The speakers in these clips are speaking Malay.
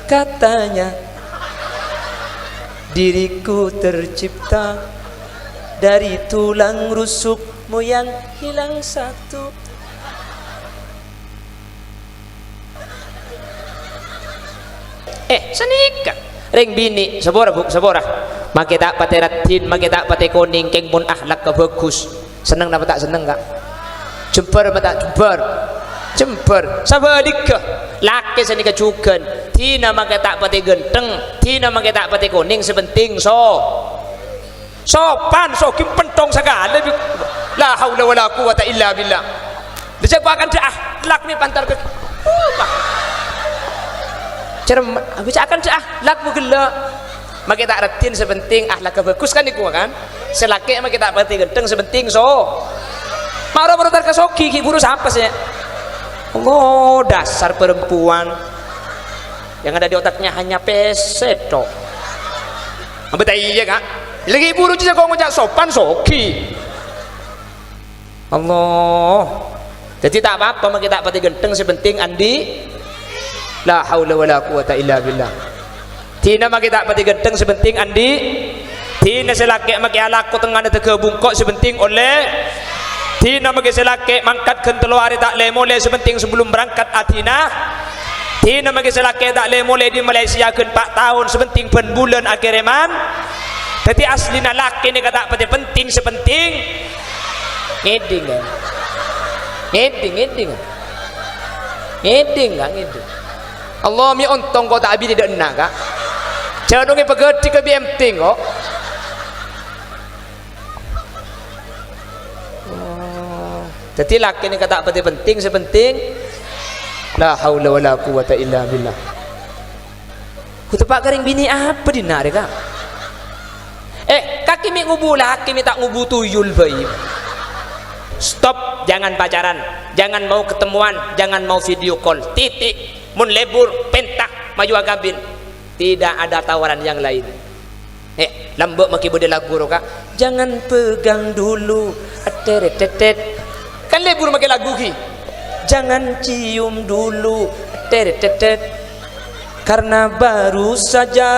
Katanya diriku tercipta dari tulang rusukmu yang hilang satu. Senika ring bini sabora bu sabora make tak pate ratin make tak pate kuning keng mun akhlak ka bagus seneng napa tak seneng kak jember apa tak jember sabalika laki senika jugan tina make tak pate genteng tina make tak pate kuning sepenting sopan kim pentong segala la haula wala quwata illa billah dijabakan dah akhlak mi pantar ke cermat bisa akan akhlak begela make tak ratin sepenting akhlak bagus kan iku kan selaki make tak pati genteng sepenting maro tar kasoki ki buru sampas ya Allah dasar perempuan yang ada di otaknya hanya peseto betul iya kak lagi buru juga kau ngejak sopan soki Allah jadi tak apa-apa make tak pati genteng sepenting andi la haula wala quwata illa billah tina make tak pati genteng sepenting andi tina selake make alaku tengah na tege bungkok sepenting oleh tina make selake mangkat kentelo hari tak le mole sepenting sebelum berangkat atina tina make selake tak le mole di Malaysia keun 4 tahun sepenting ben bulan akhireman jadi aslina laki ni kata pati penting sepenting ngeding Allah mi ontong kau tak abi tidak enak kak jangan nungi pegedi ke BMT kok jadi laki ni kata pati penting sepenting la haula wala quwata illa billah ku tepak kering bini apa dinar kak kaki mi ngubu laki mi tak ngubu tuyul bayi stop jangan pacaran jangan mau ketemuan jangan mau video call titik mun lebur pentak maju agabin tidak ada tawaran yang lain lambok maki bode lagu roka jangan pegang dulu tetet kan lebur maki lagu ki jangan cium dulu tetet karena baru saja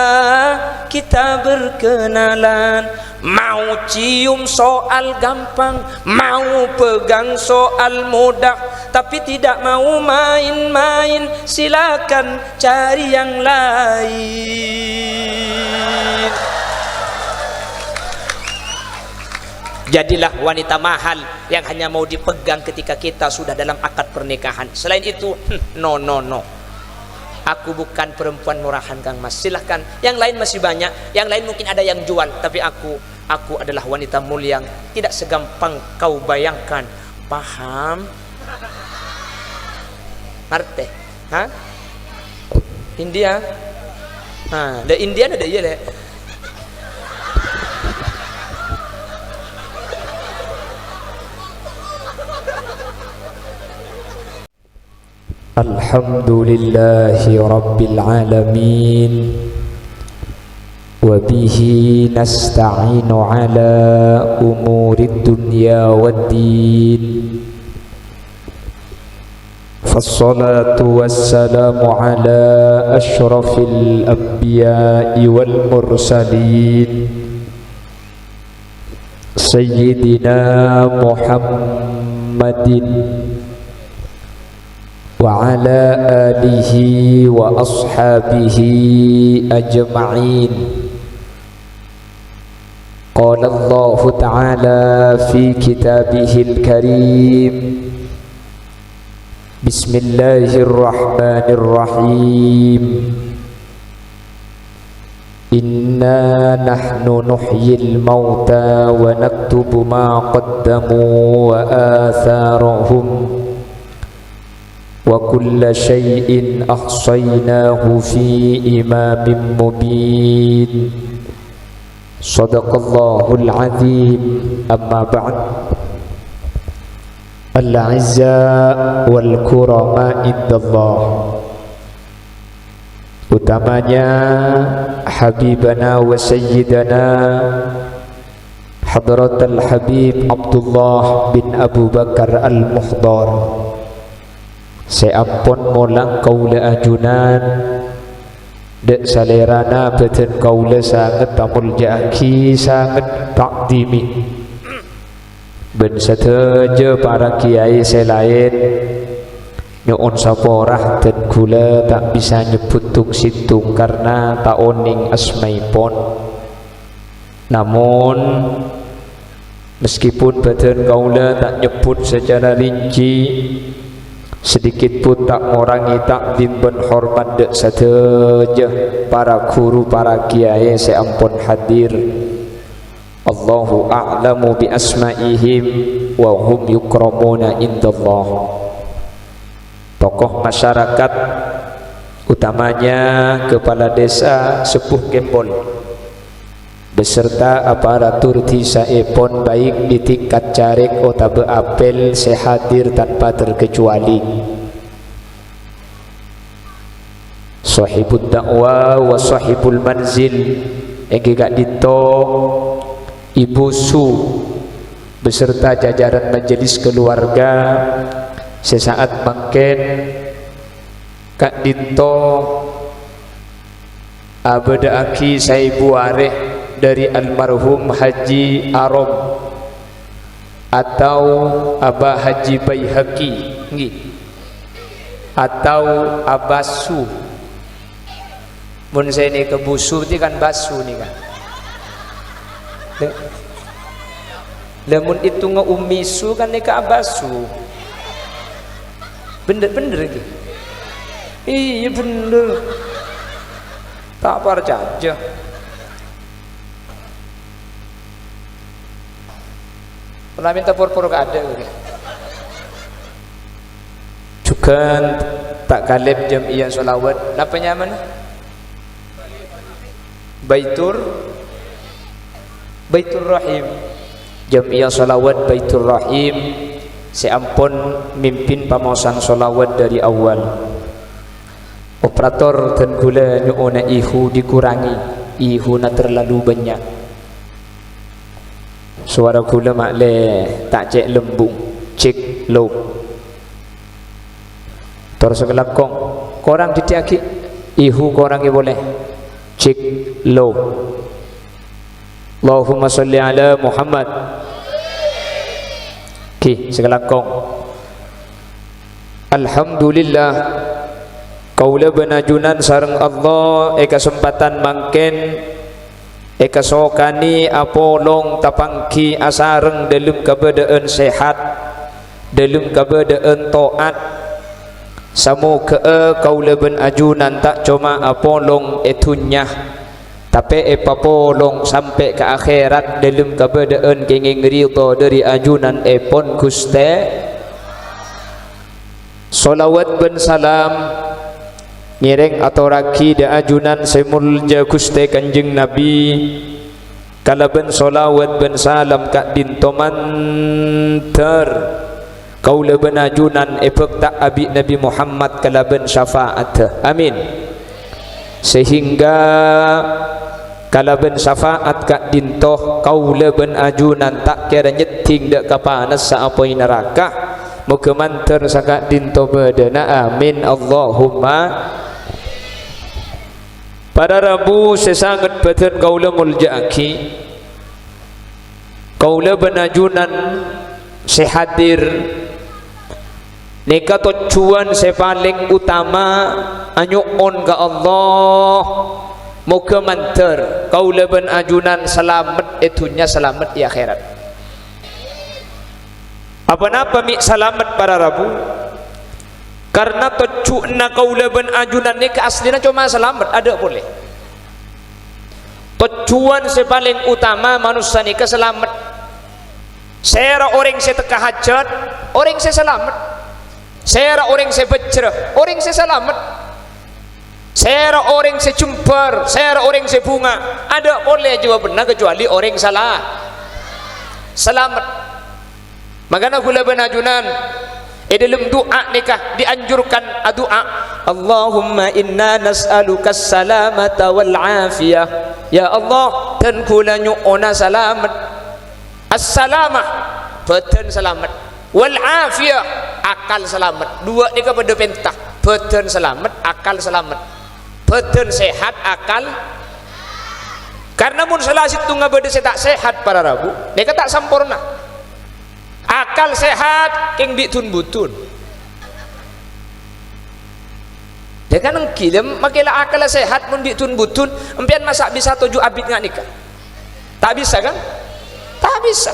kita berkenalan mau cium soal gampang mau pegang soal mudah tapi tidak mau main-main silakan cari yang lain. Jadilah wanita mahal yang hanya mau dipegang ketika kita sudah dalam akad pernikahan. Selain itu no aku bukan perempuan murahan Kang Mas, silahkan yang lain masih banyak, yang lain mungkin ada yang jual, tapi aku adalah wanita mulia yang tidak segampang kau bayangkan. Paham? Marte? Hah? India? Ada Indian ada iya le. Alhamdulillahi Rabbil Alamin Wabihi nasta'inu ala umuri dunya waddin Fassalatu wassalamu ala ashrafil anbiya'i wal mursalin Sayyidina Muhammadin وعلى آله وأصحابه أجمعين قال الله تعالى في كتابه الكريم بسم الله الرحمن الرحيم إنا نحن نحيي الموتى ونكتب ما قدموا وآثارهم وكل شيء أحصيناه في إمام مبين صدق الله العظيم أما بعد الأعزاء والكرماء عند الله utamanya Habibana wa Sayyidana Hadratul Habib Abdullah bin Abu Bakar Al-Muhdar Seampun mulang kaula ajunan dek salerana beten kaula sangat tamul jaki sangat takdimi ben sateja para kiai selain nyuun saporah dan kula tak bisa nyebut tung situng karena tak oning asmaipun. Namun meskipun badan kaula tak nyebut secara rinci, sedikit pun tak mengurangi takdim dan hormat dek sateja para guru para kiai seampun hadir. Allahu a'lamu bi asma'ihim wa hum yukramuna indallah. Tokoh masyarakat utamanya kepala desa Sepuh Gembol beserta aparatur desa epon baik di tingkat carik atau apel sehadir tanpa terkecuali. Sahibud dakwah wa sahibul manzil gak dito Ibu Su beserta jajaran majelis keluarga sesaat mangken Kak Dito abada aki saibu areh dari almarhum Haji Arom atau Abah Haji Baihaqi atau Abasu mun saya ni kebusu ni kan basu ni kan lemun itu ngeumisu kan ni ke abasu bener-bener gitu. Iya bener. Tak percaya. Pernah minta pur-pur ada gitu. Juga tak kalib jamiah solawat. Napanya mana? Baitur Rahim. Jamiah solawat Baitur Rahim. Seampun mimpin pamasan solawat dari awal. Operator dan gula nyuona ihu dikurangi, ihu na terlalu banyak. Suara gula makle tak cek lembung, cek low. Terus kelakong, korang ditiaki, ihu korang boleh, cek low. Allahumma salli ala Muhammad. Ki sekelakong. Alhamdulillah kaula benajunan sareng Allah kesempatan mangken sokani apolong tapangki asareng dalam keadaan sehat dalam keadaan taat samoga kaula benajunan tak cuma apolong etunyah tapi papolong sampai ke akhirat dalam keadaan kenging ridha dari ajunan epon Guste. Salawat ben salam ngiring atau raki da ajunan semulja Guste Kanjeng Nabi kalaben salawat ben salam kak dintomanter kaula ben ajunan epek tak abi Nabi Muhammad kalaben syafaat. Amin. Sehingga kalaben syafaat kak dintoh kaula ben ajunan tak kira nyeting dak kapanas saapoi neraka muga manter sakak dinto bedana. Amin Allahumma. Pada Rabu sesangat badan kaula muljaki kaula ben ajunan sehadir nika tujuan sepaling utama anyuon ka Allah moga manter kaula ben ajunan selamat etunya selamat di akhirat. Apa-apa mi selamat para Rabu karena tujuan kaula ben ajunan ni ke aslina cuma selamat ada boleh. Tujuan sepaling utama manusia ni ke selamat. Saya orang saya teka hajat orang saya selamat. Saya orang saya bercerah orang saya selamat. Saya orang saya jumper, saya orang saya bunga. Ada boleh juga benar kecuali orang salah. Selamat. Makanya gula benajunan dalam doa nikah dianjurkan doa Allahumma inna nas'aluka salamata wal afiyah. Ya Allah dan gula nyuona selamat. As-salamah badan selamat. Wal afiyah akal selamat. Dua nikah pada pentah badan selamat akal selamat. badan sehat akal, karena mun salah situ ngabede tak sehat para rabu neka tak sempurna. Akal sehat keng ditun butun dia kan ngkilem makilah akal sehat mun ditun butun empian masa bisa 7 abid ngak nikah, tak bisa kan, tak bisa.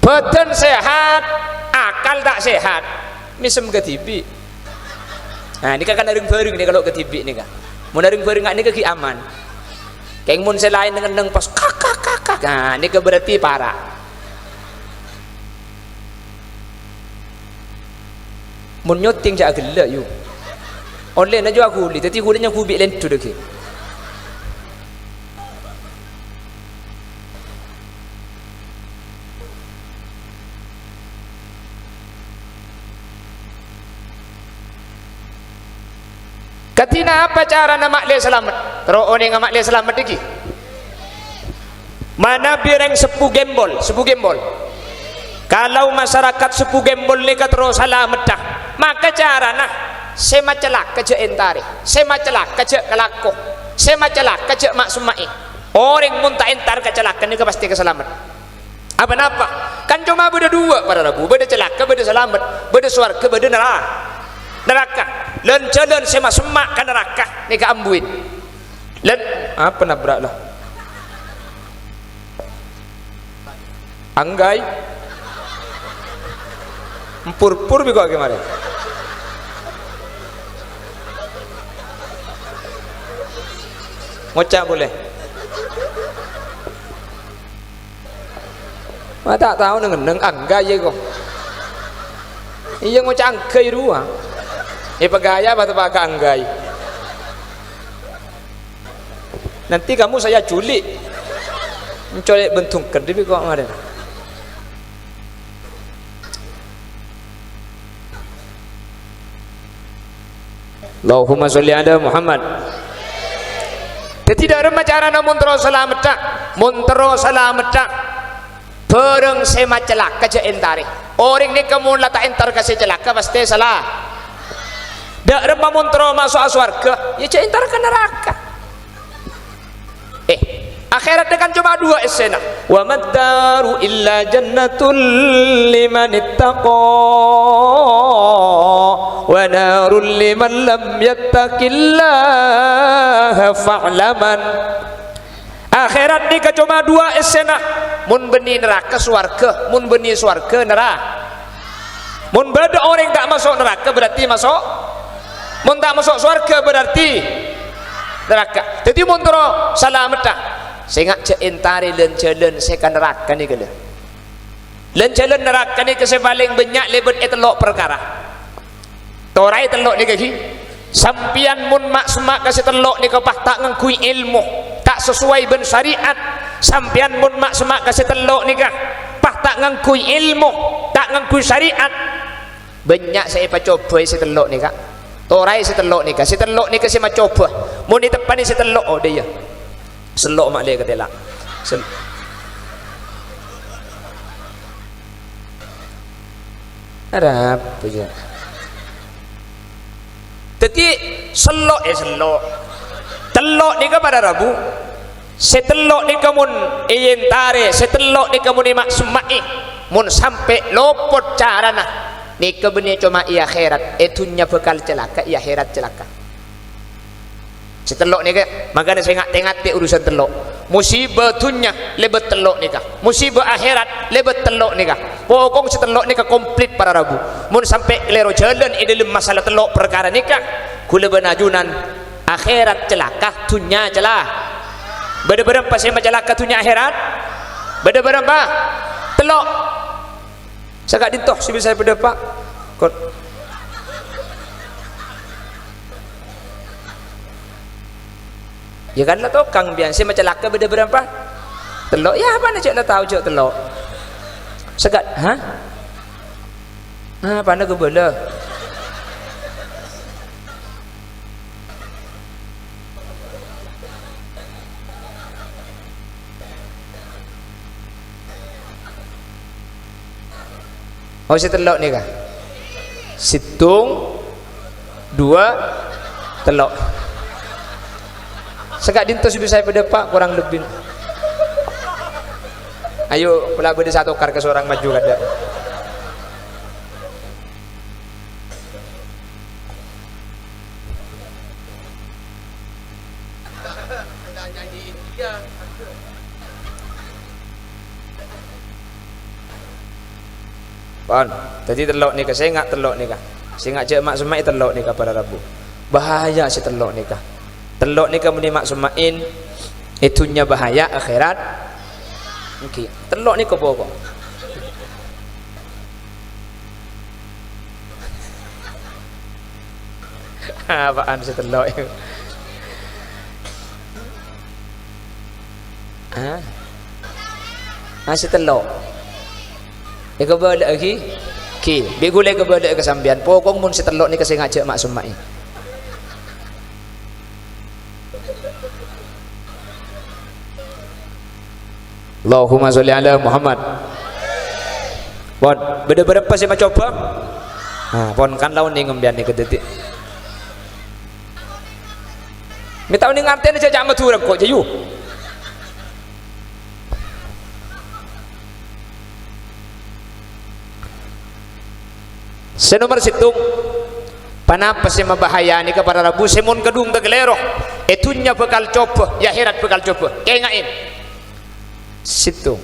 Badan sehat akal tak sehat misem ketibi. Nah ini kan ada bareng nih kalau ketibi nih kan mun ada bareng ngak nikah ki aman. Keng mun selain dengan neng pas kakak nah ini berarti parah. Mun nyoting jak gelak yuk online aja aku li tapi kulitnya aku bikin lentu dek. Katina apa cara nama le selamat terus orang nama le selamat lagi mana bireng sepu gembol kalau masyarakat sepu gembol ni terus selamat dah maka cara nah sema celak keje entari sema celak keje kelako sema celak keje maksumai orang munta entar kecelakaan ni pasti keselamat apa napa kan cuma beda dua para rabu beda celaka beda selamat beda suarga beda neraka len jalan sema semak ke neraka ni ke ambuin len apa nabrak lah anggai empur-pur biko gimana ngocak boleh tak tahu neng anggai ya kok iya ngocak anggai dua pegaya batu pakai anggai nanti kamu saya culik mencolek bentungkan tapi kok ada Allahumma sholli ala Muhammad. Tidak ada cara namun terus selamat tak muntero selamat tak bareng sema celaka je entari orang ni kamu lata entar kasih celaka pasti salah. Dak remah muntero masuk surga ya je entar ke neraka. Akhirat kan cuma dua esena wa maddaru illa jannatul liman ittaqa wa narul liman lam yattaqillaha fa'laman. Akhirat ni cuma dua esena mun beni neraka swarga mun beni swarga neraka. Mun beda orang tak masuk neraka berarti masuk, mun tak masuk swarga berarti neraka. Jadi mun tero selamat dah sehingga entari len jalan sekan neraka ni kala len jalan neraka ni kesebaling banyak lebet etelok perkara torai telok ni kaki sampian mun maksuma kasih telok ni kapah tak ngengkui ilmu tak sesuai ben syariat sampian mun maksuma kasih telok ni kah pah tak ngengkui ilmu tak ngengkui syariat banyak saya coba si telok ni kak torai si telok ni kah si telok ni kasih coba mun di depan ni si telok oh dia selok mak dia kata lah ada apa je jadi selok selok telok ni ke pada rabu setelok ni kamun iyentare setelok ni kamun ni maksumai mun sampai lopot carana ni kebenih cuma iya akhirat etunya bekal celaka iya akhirat celaka setelok ni ke makanya saya ngate-ngate urusan telok musibah tunya lebet telok ni kah musibah akhirat lebet telok ni kah pokok setelok ni kah komplit para rabu mun sampai kelero jalan di dalam masalah telok perkara ni kah kula benajunan akhirat celaka tunya celah beda-beda pas yang celaka tunya akhirat beda-beda apa telok sagak dintoh sibil saya pada pak kot ya kan lah tu kang biasa macam laka beda berapa telok ya apa nak cak lah tahu cak telok segat apa nak kebela oh si telok ni kah situng dua telok Segak dintos bisa pada Pak kurang lebih. Ayo pula beda satu kar ke seorang maju kada. Pon, tadi telok nikah, saya nggak telok nikah. Saya nggak cek mak semai telok nikah pada Rabu. Bahaya si telok nikah. Telok nikah muni mak semain, itunya bahaya akhirat. Oke, telok nikah pokok. Apaan si telok itu? Si telok. Ika balik lagi, begulai ke balik ke sambian. Pokok mun si telok ni kasi ngajak mak sumai. Allahumma sholli ala Muhammad. Pon, beda berapa sih mak coba? Pon kan lawan ni ngembian ni kedetik. Minta ni ngartian aja jam tu kok jayu. Senomor situng panapas yang membahaya ni kepada Rabu semun kedung tegelero itunya bekal coba ya akhirat bekal coba kengain situng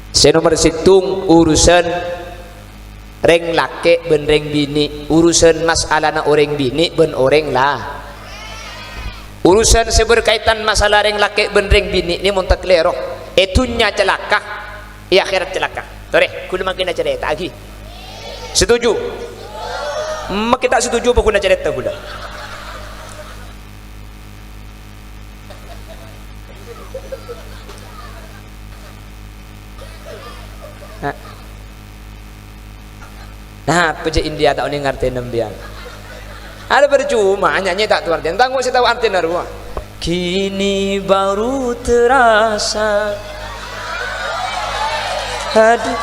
senomor situng urusan reng lake ben reng bini urusan masalah na orang bini ben orang lah urusan seberkaitan masalah reng laki benreng bini ni muntak lero itunya celaka ya akhirat celaka tore kula makin cerita lagi setuju mak kita setuju apa kuna cerita kula nah peja India tak ni ngerti nembian ada percuma nyanyi tak tuh artinya tangguh saya tahu artinya ruang kini baru terasa aduh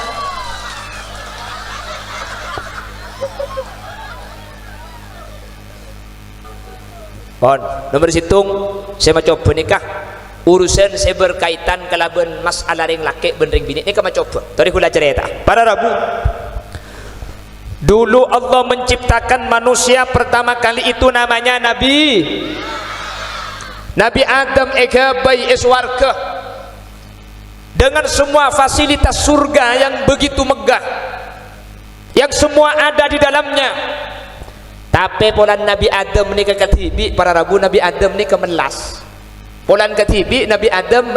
pon nomor situng saya mau coba nikah urusan saya berkaitan kelaban masalah ring laki ben ring bini ini kau coba tadi kula cerita para Rabu. Dulu Allah menciptakan manusia pertama kali itu namanya Nabi Adam ega bayi eswarga dengan semua fasilitas surga yang begitu megah yang semua ada di dalamnya tapi polan Nabi Adam ni ketibi para Rabu Nabi Adam ni kemelas polan ketibi Nabi Adam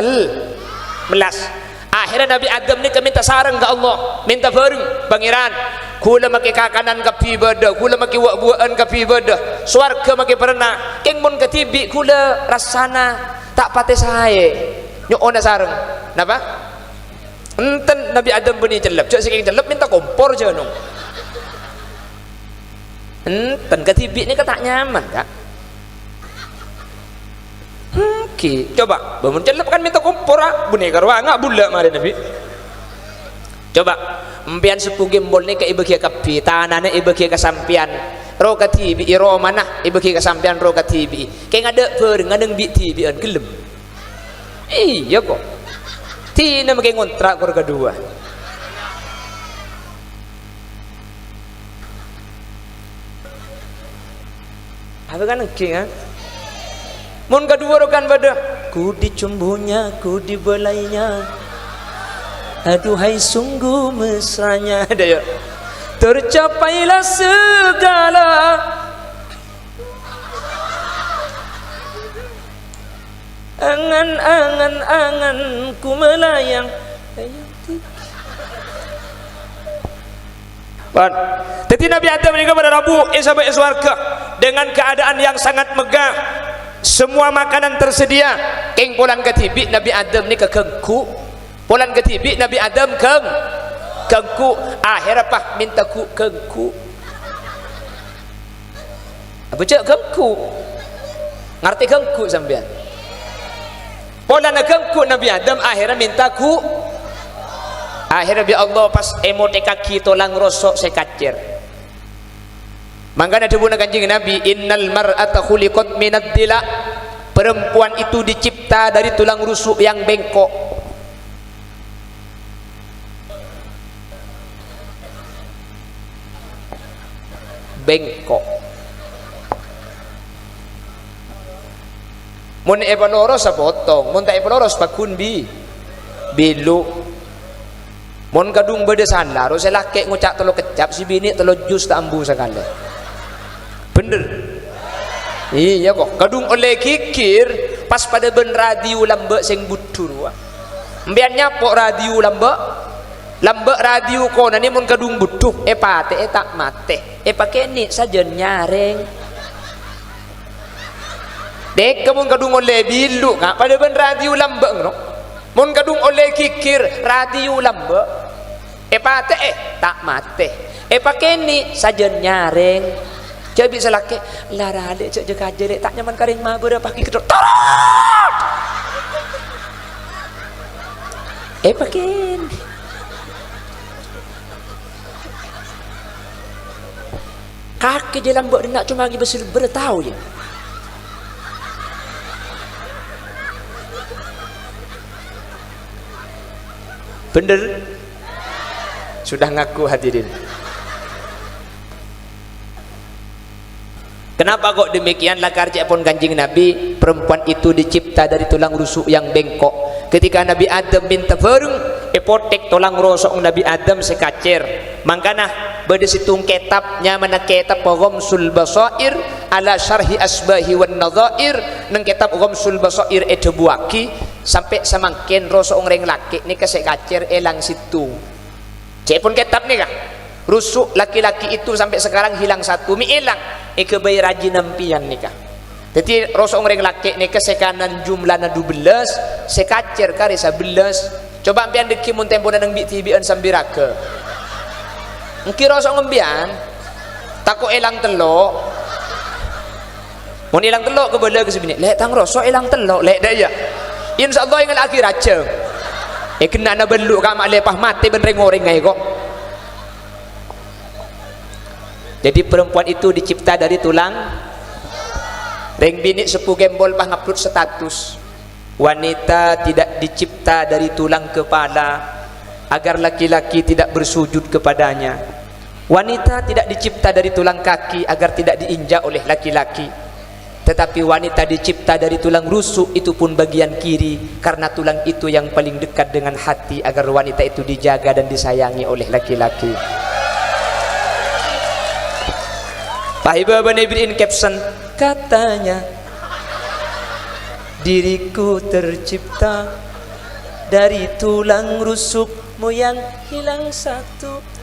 melas akhirnya Nabi Adam ni minta sarang ke Allah minta bareng pangeran kula maki kakanan kapi beda kula maki buat-buatan kapi beda swarga maki pernah keng mun ketibi kula rasana tak pate sae nyok ona sareng napa enten Nabi Adam beni celep cek saking celep minta kompor je nong enten ketibi ni tak nyaman kak coba bangun celep kan minta kompor bunyi karwa ngak bulat mari Nabi coba empian sepuh gembol ni ke ibagi kapi tanahnya ibagi kesampian ro katibi iro mana ibagi kesampian ro katibi kayak ngada per ngadeng bi tibi an gelem iya kok tina makai ngontrak kor kedua apa kan king ha mun kedua ro kan pada ku dicumbunya ku dibelainya aduhai sungguh mesranya ada ya tercapailah segala angan-angan ku melayang jadi Nabi Adam ini kepada Rabu sampai surga dengan keadaan yang sangat megah semua makanan tersedia keng polan ketibi Nabi Adam ini kegengku polan ketibi Nabi Adam kengku akhir apa minta ku kengku apa cak kengku ngerti kengku sampean polan kengku Nabi Adam akhirnya minta ku akhirnya bi Allah pas emote kaki tolang rosok sekacir. Maka ada bukan kanjeng Nabi, innal mar'ata khuliqat minad dila, perempuan itu dicipta dari tulang rusuk yang bengkok. Bengkok. Mun epaloros sapotong, mun tak epaloros pakun bilu. Mun kadung beda sandar, saya laki ngucak telo kecap, si bini telo jus tak ambu sekali. Bener. Iya kok. Kadung oleh kikir pas pada ben radio lambek sing budur. Mbian nyapok radio lambek radio kona ni mun kadung butuh pate tak mate. Pakai ni saja nyaring. Dek kamu kadung oleh bilu ngak pada ben radio lambek no. Mun kadung oleh kikir radio lambek pate tak mate. Pakai ni saja nyaring. Jadi bisa laki lara adek cek jeka aja tak nyaman karing mah berapa pagi kedok tarot. Pakai kaki je lambak dia nak cuma lagi bertahu je. Bener sudah ngaku hadirin. Kenapa kok demikian? Lakar cek pun kanjeng Nabi, perempuan itu dicipta dari tulang rusuk yang bengkok. Ketika Nabi Adam minta bareng, potek tulang rusuk Nabi Adam sekacir. Mangkana bade situng kitabnya mana kitab Ghamsul Basair ala syarhi asbahi wan nadhair, nang kitab Ghamsul Basair buaki sampai samangkin rusuk ngreng laki ni kesekacir elang situ. Cek pun kitab ni kah? Rusuk laki-laki itu sampai sekarang hilang satu, mi hilang kebayi rajin nampian nikah. Jadi rusuk ngreng laki ni kesekanan jumlahna 12 sekacir kari 11. Coba ampian deki mun tempo nang bitibian sambiraka. Engki rusuk ngembian takut elang telok. Mun elang telok ke bela ke sebini. Lek tang rusuk elang telok lek daya. Insyaallah ingat akhir aja. Kena na beluk ka mak lepah mati ben reng-reng ai kok. Jadi perempuan itu dicipta dari tulang. Reng bini sepu gembol pah ngupload status. Wanita tidak dicipta dari tulang kepala agar laki-laki tidak bersujud kepadanya. Wanita tidak dicipta dari tulang kaki agar tidak diinjak oleh laki-laki. Tetapi wanita dicipta dari tulang rusuk, itu pun bagian kiri, karena tulang itu yang paling dekat dengan hati agar wanita itu dijaga dan disayangi oleh laki-laki. Pahiba banibirin caption, katanya diriku tercipta dari tulang rusukmu yang hilang satu.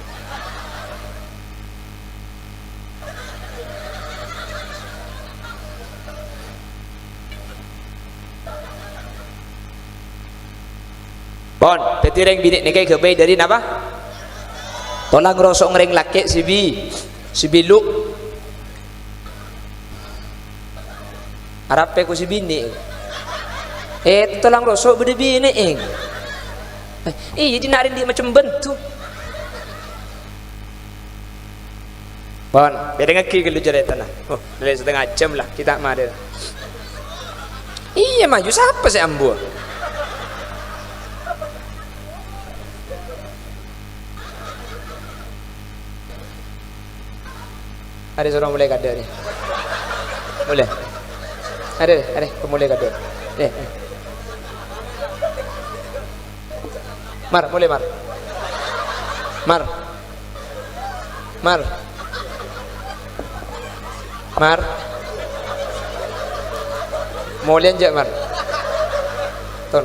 Bon, petireng binik ni kay kebay dari napa? Tulang rusuk ngreng laki si bilu. Arape ko si bini. Tulang rusuk bede bini ing. Iya dinarin dia macam bentuk. Bon, beda ngaki kalau cerita nah. Oh, dari setengah jam lah kita mah ada. Iya maju siapa sih ambu? Ada seorang mulai kada ni. Boleh. Ada, mulai kada. Mar, mulai mar. Mulai aja mar. Ton.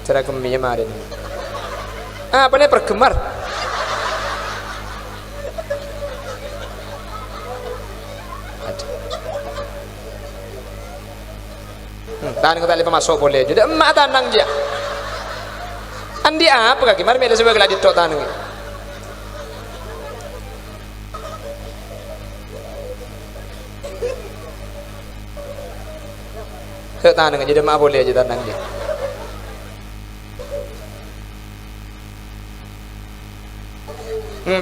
Cara keminya marin. Apa nih pergemar? Tahan ko tali pemasok boleh. Jadi emak tanang dia. Andi apa kaki? Mari mele sebagai ladit tok tanang. tanang aja, mak boleh aja tanang dia.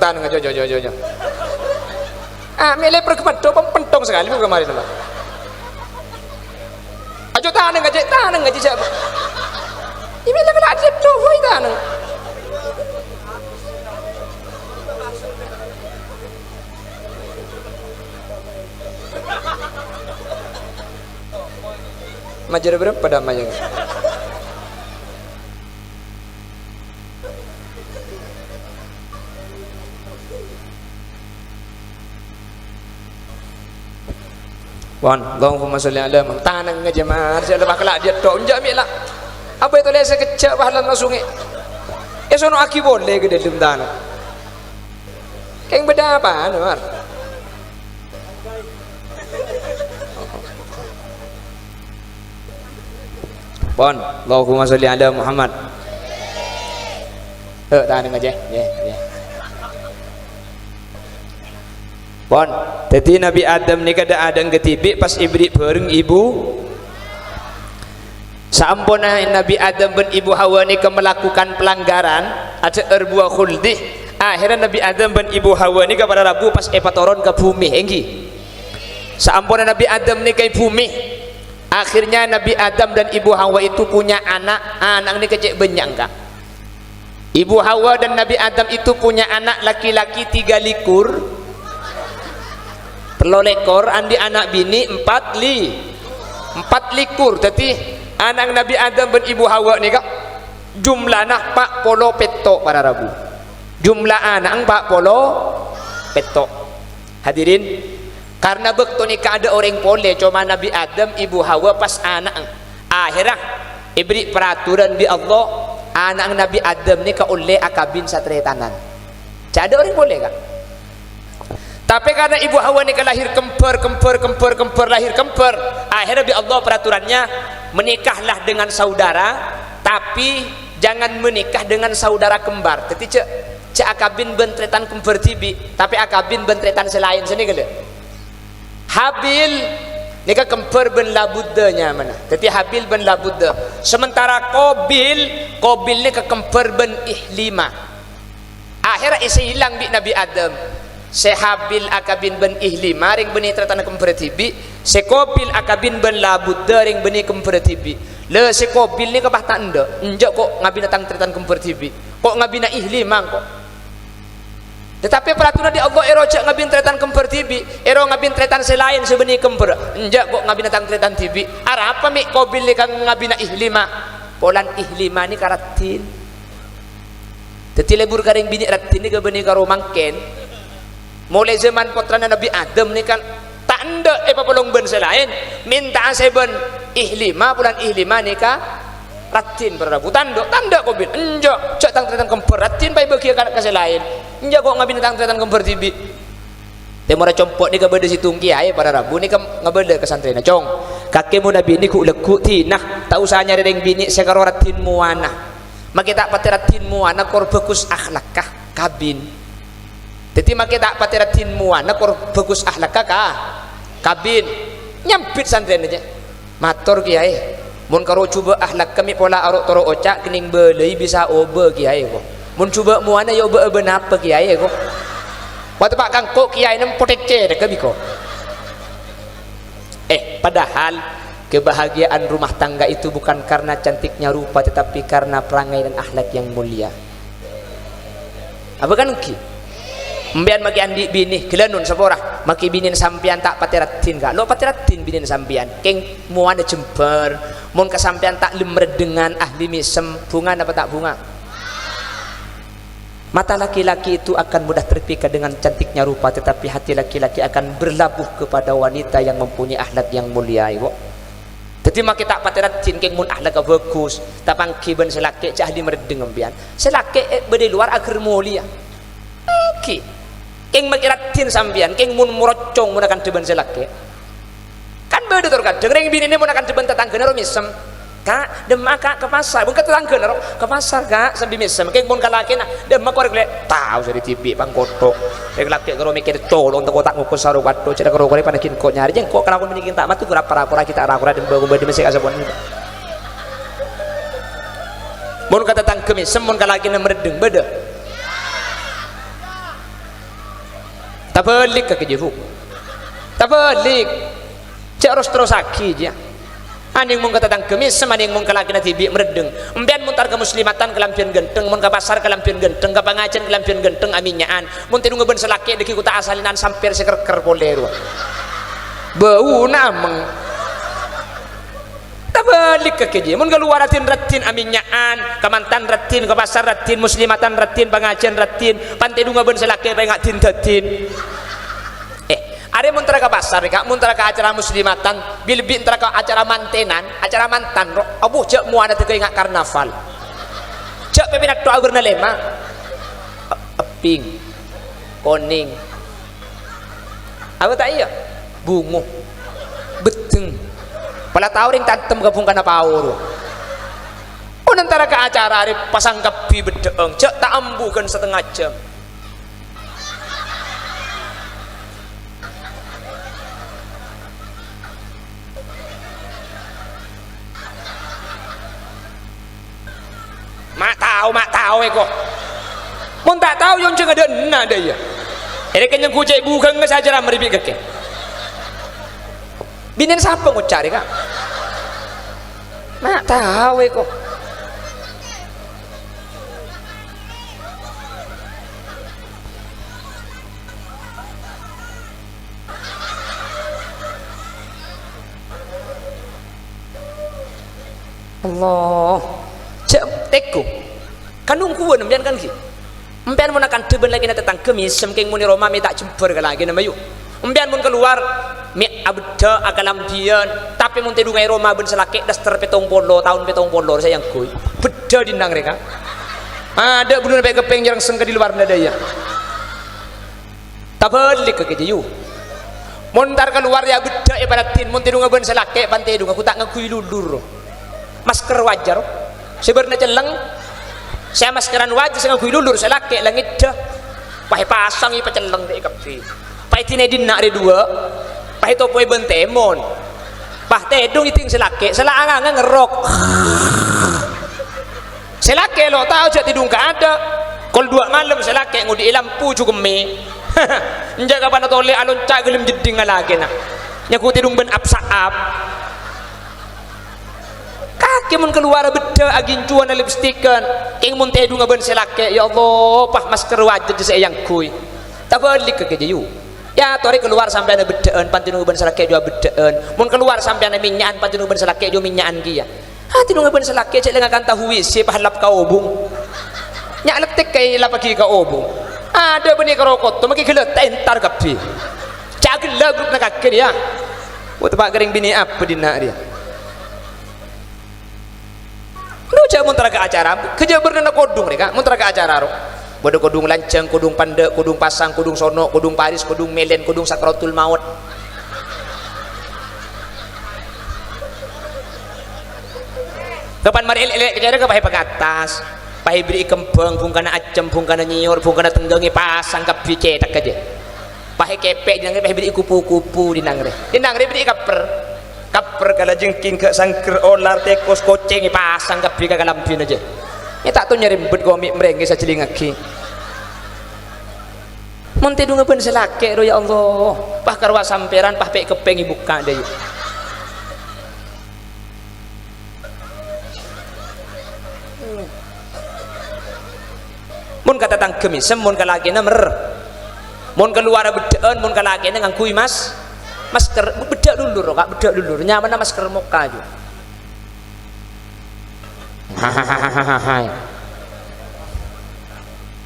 Tanang aja, jo. Milih perkemedo pentong sekali bu kemarin mbak. Ajo tanang aja siapa? Ini lah kalau ada tuh, boy tanang. Majar berapa damanya? Wan, Allahumma sholli ala Muhammad. Tanang aja mar, saya lepas kelak dia tok njak mik lah. Apa itu lesa kecak bahalan sungai. Sono aki boleh ke dalam tanah. Keng beda apa mar? Bon, Allahumma sholli ala Muhammad. Tanang aja, ya. Bon, jadi Nabi Adam ni kada ada ketibi pas ibrik bareng ibu. Sampuna Nabi Adam dan ibu Hawa ni melakukan pelanggaran ada erbuah khuldi. Akhirnya Nabi Adam dan ibu Hawa ni kepada Rabu pas epatoron ke bumi enggi. Sampuna Nabi Adam ni ke bumi. Akhirnya Nabi Adam dan ibu Hawa itu punya anak ni kecek benyang kah. Ibu Hawa dan Nabi Adam itu punya anak laki-laki 3 likur. 3 lekor andi anak bini 4 likur. Jadi anak Nabi Adam dan ibu Hawa ni kak jumlahnya 40 petok para Rabu. Jumlah anak 40 petok. Hadirin, karena bekto ni ada orang boleh cuma Nabi Adam ibu Hawa pas anak. Akhirnya ibri peraturan di Allah anak Nabi Adam ni ka oleh akabin satretanan. Ada orang boleh kak? Tapi karena ibu Hawa ni lahir kemper lahir kemper, akhirnya bi Allah peraturannya menikahlah dengan saudara, tapi jangan menikah dengan saudara kembar. Jadi cek akabin bentretan kemper tibi, tapi akabin bentretan selain sini gede. Habil nikah kemper ben labuddanya mana? Jadi Habil ben labudda. Sementara Qabil ni ke kemper ben ihlima. Akhirnya isi hilang bi Nabi Adam. Sehabil akabin ben ihlima ring beni tretan komperatibi, Qabil akabin ben labudda ring beni komperatibi. Le Qabil ni ke bah tanda, enjak kok ngabi datang tretan komperatibi. Kok ngabi na ihlima kok. Tetapi peraturan di Allah ero cak ngabi tretan komperatibi, ero ngabi tretan selain sebeni kemper. Enjak kok ngabi datang tretan tibi. Ara apa mi Qabil ni kang ngabi na ihlima? Polan ihlima ni karatin. Dadi lebur karing bini ratin ni ke beni karo mangken. Mulai zaman putrana Nabi Adam ni kan tanda papalong ben selain minta seben ihlima bulan ihlima ni ka ratin berabu tanda Qabil enjak cak tang kemper ratin pai bagi ka selain enjak kok ngabin tang kemper tibi temora compok ni ka beda situng kiai pada rabu ni ka ngabeda ke santri na cong kakemu Nabi ni ku leku tinah tak usah nyari deng bini sekaro ratin muana makita pati ratin muana kor bagus akhlakah kabin. Jadi makai tak patiratin muana kor bagus akhlak kakak kabin nyampit santren aja matur kiai mun karo coba akhlak kami pola arok toro ocak kening belei bisa obe kiai kok mun coba muana yo be benapa kiai kok waktu pak kangko kiai nem potece dek biko padahal kebahagiaan rumah tangga itu bukan karena cantiknya rupa tetapi karena perangai dan akhlak yang mulia. Apa kan ki? Mbian maki andi bini kelanun sapora maki binin sampian tak patiratin ka lo patiratin binin sampian keng muana jemper mun kesampian tak lemred dengan ahli misem bunga apa tak bunga mata laki-laki itu akan mudah terpikat dengan cantiknya rupa tetapi hati laki-laki akan berlabuh kepada wanita yang mempunyai akhlak yang mulia ibu. Jadi maki tak patiratin keng mun akhlak bagus tapang kiban selaki cah ahli meredeng mbian selaki bede luar agar mulia ki keng makiratin sambian keng mun murocong menggunakan deban selake kan beda tur kadang ring bini ini menggunakan deban tetanggane ro misem Kak, demak kak ke pasar. Mun kata tangkeun ke pasar kak sambil mesem. Keng mun kalaki nah demak korek le. Tahu jadi TV pangkoto. Rek laki karo mikir tolong teu kotak ngukus saru waduh cedek karo korek panakin kok nyari jeung kok kalau menikin tak matu kurang para kita arah-arah dan bangun bade mesek asapun. Mun kata tangkeun mesem mun kalaki na meredeng beda. Tak balik ke kejeru. Tak balik. Cek harus terus aki aja. Aning mun kata tang kemis aning mun kalaki na tibi meredeng embian muntar ke muslimatan kelampian genteng mun ka pasar kelampian genteng ka pangajen kelampian genteng aminyaan mun tidu ngeben selaki deki kuta asalinan sampir seker-ker polero bau nameng tabalik ke keje mun keluar ratin aminyaan kamantan ratin ka pasar ratin muslimatan ratin pangajen ratin pantidu ngeben selaki pangatin datin ada muntara ke pasar kak, muntara ke acara muslimatan, bilbi muntara ke acara mantenan, acara mantan, abu cek mu ada tega ingat karnaval, cek pepinat doa bernalema, pink, koning, apa tak iya, bungu, beteng, pala tahu ring tantem gabung kana paur, antara ke acara ada pasang kepi bedeeng, cek tak ambukan setengah jam. Mak tahu kok. Mun tak tahu yang jeung ada enna da ya. Ere kenyang kucai bukan geus ajaran meribik keke. Binen sapa ngucari kak? Mak tahu kok. Allah. Cek teku kanung kuwe nembian kan ki empian mun akan teben lagi na tetang kemis semkeng muni Roma mi tak jemper ka lagi na mayu empian mun keluar mi abda akalam dian tapi mun tedu ngai Roma ben selake daster 70 tahun 70 sayang kuy beda dindang reka ada bunuh sampai kepeng jarang sengke di luar nadaya tabalik ke keju mun tar keluar ya beda ibaratin mun tedu ngaben selake pantai du aku tak ngakui lulur masker wajar sebenarnya celeng saya maskeran wajah saya ngakui lulur saya laki langit dah pakai pasang ipa celeng deh kapi pakai tinedin nak ada dua pakai topoi bentemon pakai tedung itu yang saya laki salah angan ngerok saya laki lo tahu jadi tidung ke ada kol 2 malam saya laki ngudi lampu cukup me menjaga pada tole alon cak gelim jeding lagi nak nyaku tidung ben apsaap kaki mun keluar beda agin cuan lipstikan keng mun tedu ngaben selake ya Allah pah masker wajah saya yang kui tak balik ke keju ya tori keluar sampai ada bedaan pantinu ngaben selake juga bedaan mun keluar sampai ada minyakan pantinu ngaben selake juga minyakan dia tinu ngaben selake cek lengakan tahu wisi pahalap ka obung nyak letek kay lapagi ka obung ada benih kerokot tu maki gelet entar kapi cak gelet grup nak kakek dia waktu pak kering bini apa dina dia lu cak muntara ke acara kerja bernana kodung mereka muntara ke acara ro bodoh kodung lanceng kodung pandek kodung pasang kodung sono kodung paris kodung melen kodung sakratul maut kapan mari elek kejar ke pahe pengatas pahe beri kembang bungkana acem bungkana nyiur bungkana tenggengi pasang kepi cetak aja pahe kepek dinangre pahe beri kupu-kupu dinangre beri kaper kala jengking ke sangker olar tekos koceng pasang ke bika kalampin aja ini tak tahu nyari bet komik merengge sa celingaki monte dunga pen selake ro ya Allah pah karwa samperan pah pek kepeng buka deh mun kata tang kemis mun kalaki na mer mun keluar bedaan mun kalaki na ngangkui mas masker bedak dulu kak bedak dulu nyaman masker muka aja hahaha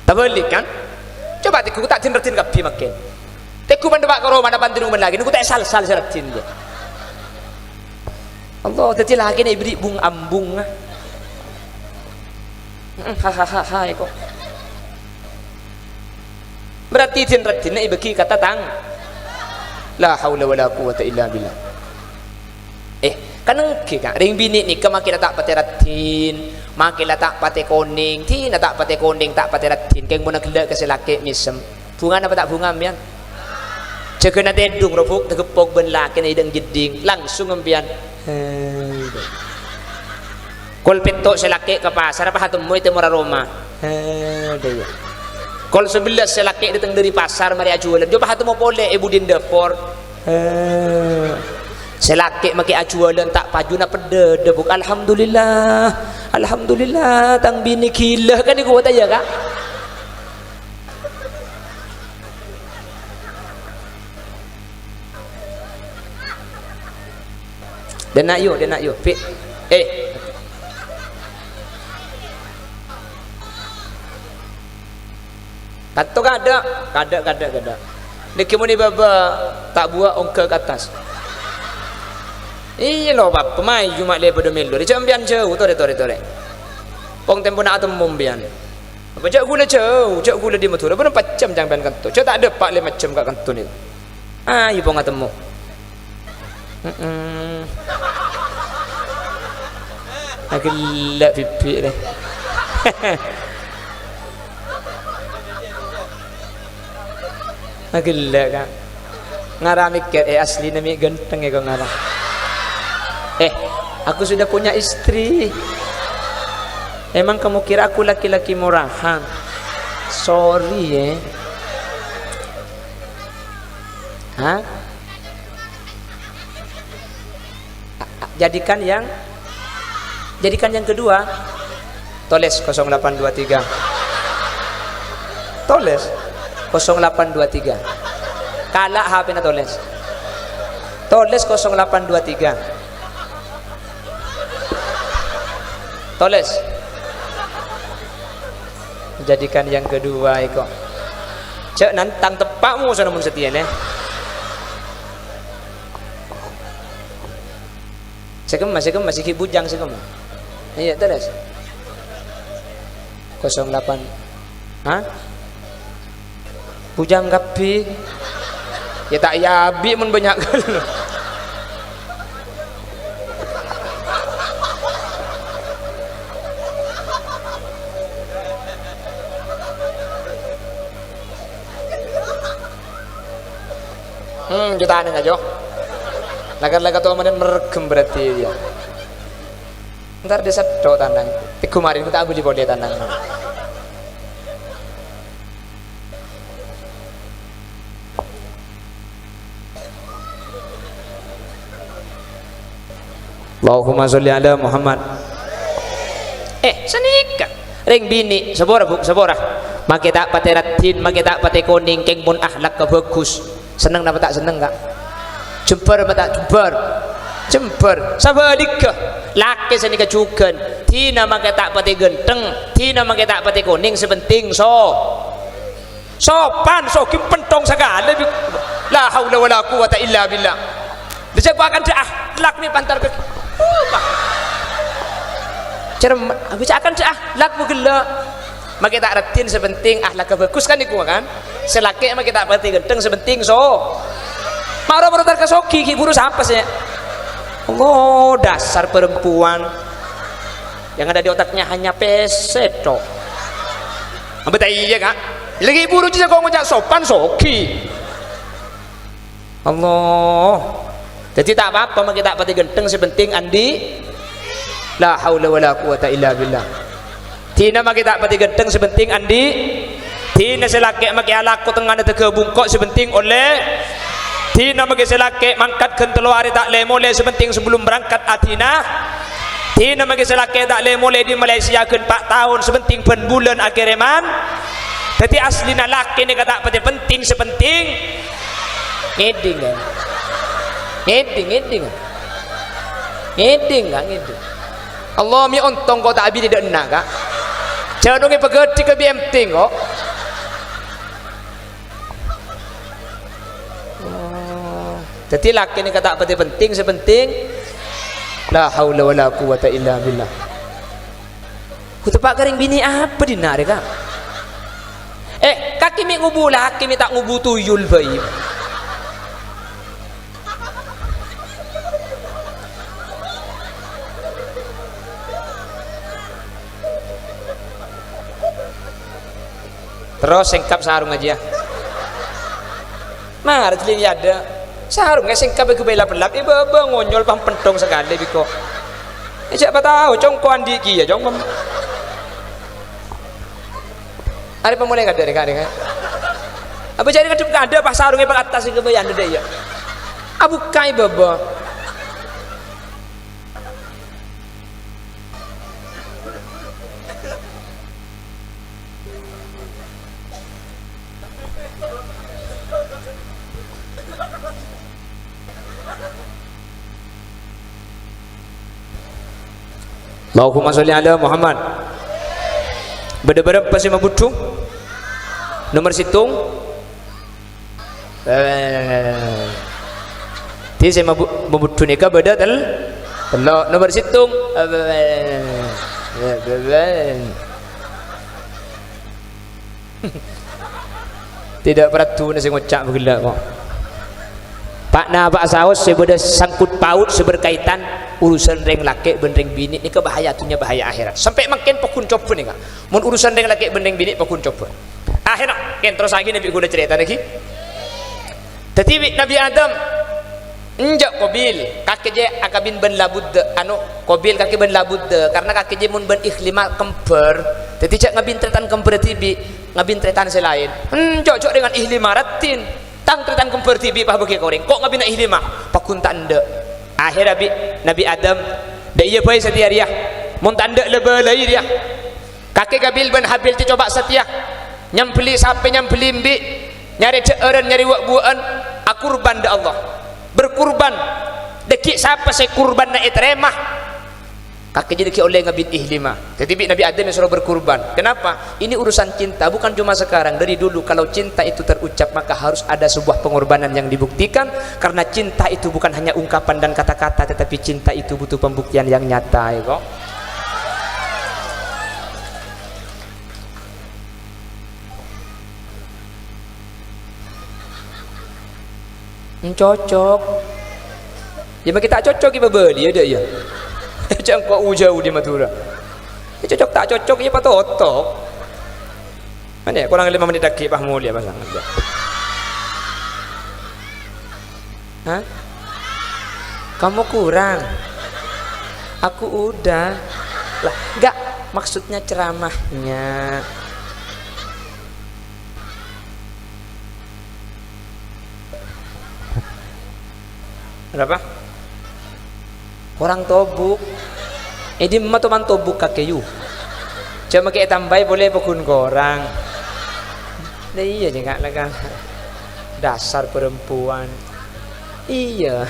tak balik kan coba tiku tak jenretin kapi makin tiku mendebak karo mana pantin lagi niku tak sal seratin dia Allah tadi lagi nih beri bung ambung hahaha kok berarti jenretin nih bagi kata tang la haula wala quwata illa billah kanengke kan ring bini ni ke makin tak pate ratin makin tak pate koning ti tak pate koning tak pate ratin keng mun kelak ke selake misem bunga apa tak bunga mian cekena tedung robuk tegepok ben laki ni deng jeding langsung ambian kol petok selake ke pasar apa hatemu itu murah Roma dia kol 11 selake datang dari pasar mari ajualan coba hatemu pole ibu din dapur selake make ajualan tak paju na pede debuk alhamdulillah alhamdulillah tang bini gila kan iku ya kak dan nak yuk fit kata kada niki muni baba tak buat ongkar ke atas iya loh bab pemai cuma le pada melo dia ambian jauh tore pong tempo nak atau mombian apa cak gula jauh cak gula di Madura benar 4 jam jangan kanto cak tak ada 4 5 jam kat kanto ni iya pong atemu agak pipi deh agak kan ngarah mikir asli nami ganteng kau ngarah aku sudah punya istri emang kamu kira aku laki-laki murahan sorry jadikan yang kedua toles 0823 toles 0823 kalah HP na toles 0823 toles jadikan yang kedua iko cek nantang tepakmu sana mun setia masih bujang segem iya terus 08 bujang gapi ya tak yabi mun banyak kan kita aneh aja laga-laga tuh kemudian meregem berarti dia ntar dia sedot tandang kemarin kita abu di bodi tandang Allahumma sholli ala Muhammad senika ring bini sebora make tak pate ratin make tak pate koning keng mun akhlak ke bagus seneng apa tak seneng kak jemper apa tak jemper sabadikah laki senika juga tina make tak pate genteng tina make tak pate koning sepenting sopan kim pentong segala la haula wala quwata illa billah bisa gua akan akhlak ni pantar ke cermat bisa akan akhlak begela make tak ratin sepenting akhlak bagus kan iku kan selaki make tak pati genteng sepenting maro tar kasoki ki buru apa sih Allah dasar perempuan yang ada di otaknya hanya peseto betul iya kak lagi buru juga kau ngejak sopan soki Allah jadi tak apa-apa make tak pati genteng sepenting andi la haula wala quwata illa billah tina make tak pati genteng sepenting andi tina selaki make alaku tengah tege bungkok sepenting oleh tina make selaki mangkat kentelo hari tak le mole sepenting sebelum berangkat atina tina make selaki tak le mole di Malaysia ke 4 tahun sepenting pen bulan akhireman jadi aslina laki ni kata pati penting sepenting ngeding Allah mi ontong kau tak abi tidak enak kak jangan nungi pegeti ke BMT kok jadi laki ni kata pati penting sepenting la haula wala quwata illa billah ku tepak kering bini apa dinar kak kaki mi ngubu laki mi tak ngubu tuyul bayi Terus singkap sarung aja. Mar teling ada. Sarung nggak singkap ke bela pelap. Ibu ngonyol pang pentong sekali biko. Siapa tahu congkoan diki ya congkom. Ada pemulai kada kan? Apa jadi kadung kada pas sarungnya pak atas ke bayan ada ya. Abu kai baba. Allahumma sholli ala Muhammad. Beda-beda pasti mabutu. Nomor situng. Ti saya mabutu nikah beda tel. Kalau nomor situng. Tidak peratu nasi ngocak begila kok. Pak na pak saus sebeda sangkut paut seberkaitan urusan reng laki bendeng bini ni bahaya tunya bahaya akhirat sampai makin pokun coba nih kak mun urusan reng laki bendeng bini pokun coba akhirnya kan terus lagi nabi guna cerita lagi tetapi Nabi Adam enjak Qabil kaki je akabin ben labud anu Qabil kaki ben labud karena kaki je mun ben ikhlima kemper jadi cak ngabin tretan kemper tibi ngabin tretan selain cocok dengan ikhlima ratin tang tretan kemper tibi pah bagi koreng kok ngabin ikhlima pakun tanda akhir Nabi Adam dah iya baik setia dia mun tanda lebih lagi dia kaki Qabil ben Habil tu coba setia nyambeli sampai nyambeli mbi nyari ceeren nyari buan akurban da Allah berkurban dekik siapa saya kurban na itremah kaki jadi oleh ngabin ihlima jadi Nabi Adam yang suruh berkurban kenapa ini urusan cinta bukan cuma sekarang dari dulu kalau cinta itu terucap maka harus ada sebuah pengorbanan yang dibuktikan karena cinta itu bukan hanya ungkapan dan kata-kata tetapi cinta itu butuh pembuktian yang nyata ya kok cocok ya kita cocok kita beli ada ya jangan kau jauh di Madura cocok tak cocok ya patut otok mana kurang 5 menit lagi Pak Mulia pasang aja hah kamu kurang aku udah lah enggak maksudnya ceramahnya berapa? Orang tobuk di mah teman tobuk kakeyu cuma kayak tambah boleh pokun korang nah iya nih kak laga dasar perempuan iya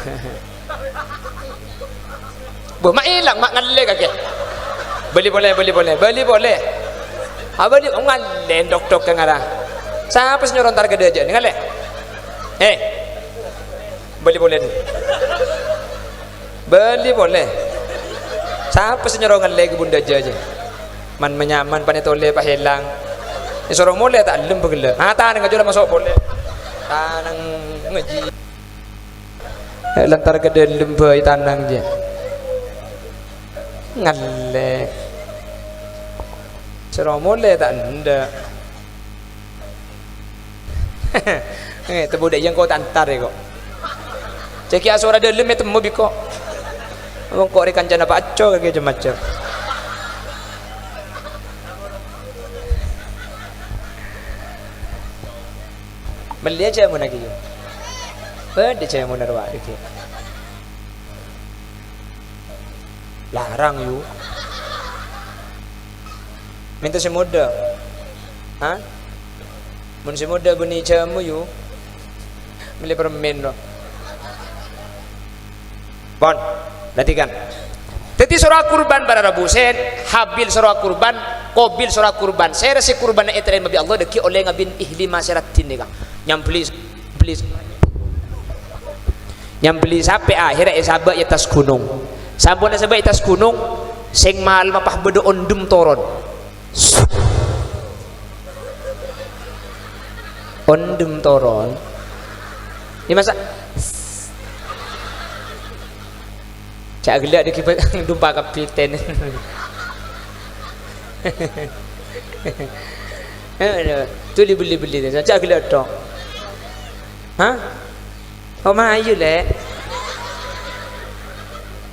bu mak hilang mak ngalle kakek beli boleh apa dia ngalle dok ke ngarah siapa senyoron tar gede aja ngalle beli boleh siapa senyorongan lagi bunda aja man menyaman panetole pak hilang ini sorong boleh tak lem begele tanang aja masuk boleh tanang ngaji lantar gede lembay tanang dia ngalle sorong boleh tak nda tebu dek yang kau tantar ya kok ceki asora dalam itu mau biko abang kok rekan jana paco kayak macam beli aja mau lagi beli aja mau narwa dikit larang yuk minta si muda hah mun si muda beni jamu yuk beli permen loh bon perhatikan jadi surah kurban pada Rabu Sen Habil surah kurban Qabil surah kurban saya rasa kurban yang eterin babi Allah deki oleh ngabin ihlima seratin nih kang nyambeli sampai akhirnya sabak di atas gunung sabun sabak di atas gunung sing mal mapah bedo ondum toron ini masa cak gelak di kipas dumpa kapiten Tu beli saja geledok. Hah? Oh maju le.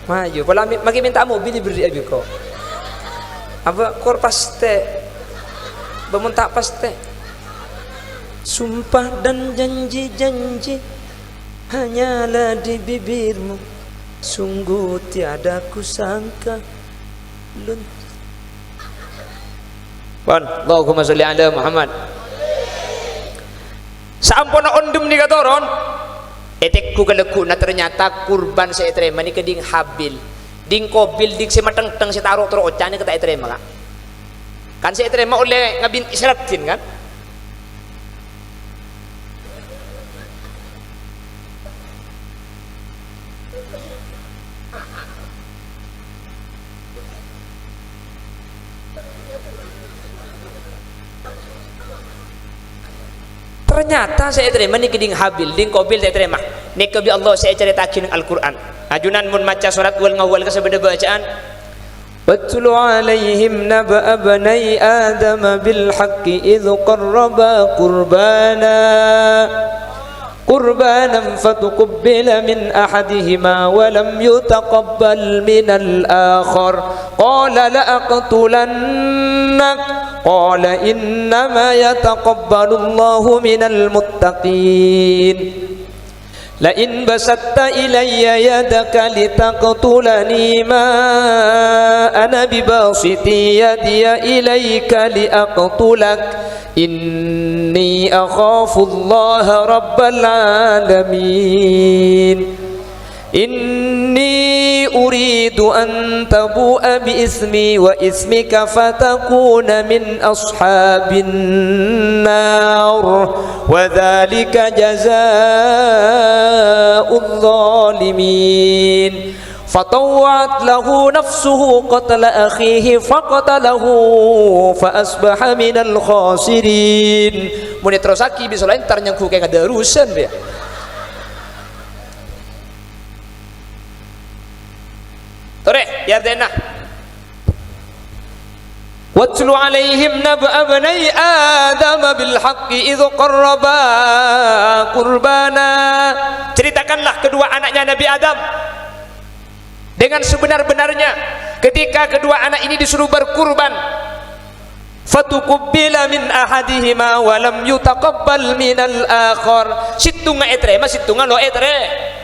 Maju. Kalau magi minta mobil diberi abi kau. Apa kor paste? Bemuntak paste. Sumpah dan janji-janji hanyalah di bibirmu. Sungguh tiada kusangka. Allahumma sholli ala Muhammad. Sampuna ondum di katoron etek ku geleku na ternyata kurban saya terima ni keding Habil ding Kobil ding semateng teng si taruh terus ocane kita terima kan saya terima oleh ngabin Isratin kan. Ternyata saya terima ni keding Habil ding Kobil saya terima ni kebi Allah saya ceritakan Al-Quran ajunan mun maca surat wal ngawal ke sebeda bacaan watlu alaihim naba abnai adam bil haqqi idh qarraba qurbanan fatuqabbala min ahadihima wa lam yutaqabbal min al-akhar qala la aqtulannak qala innama yataqabbalu Allahu minal muttaqin la in basatta ilayya yadaka litaqtulani ma ana bibasiti yadiya ilayka liaqtulak inni akhafu Allah rabbal alamin inni uridu an tabu'a bi ismi wa ismika fatakuna min ashabin nar wa dhalika jazaa'ul zalimin fatawwa'at lahu nafsuhu qatla akhihi faqatalahu fa asbaha minal khasirin. Mun terusaki bisa lain tar nyangku kayak ada urusan ya. Tore yardena watlu alaihim naba abnai adam bil haqqi idh qarraba qurbana. Ceritakanlah kedua anaknya Nabi Adam dengan sebenar-benarnya ketika kedua anak ini disuruh berkurban fatuqabbala min ahadihima wa lam yutaqabbal minal akhar. Situnga etre mas situnga lo etre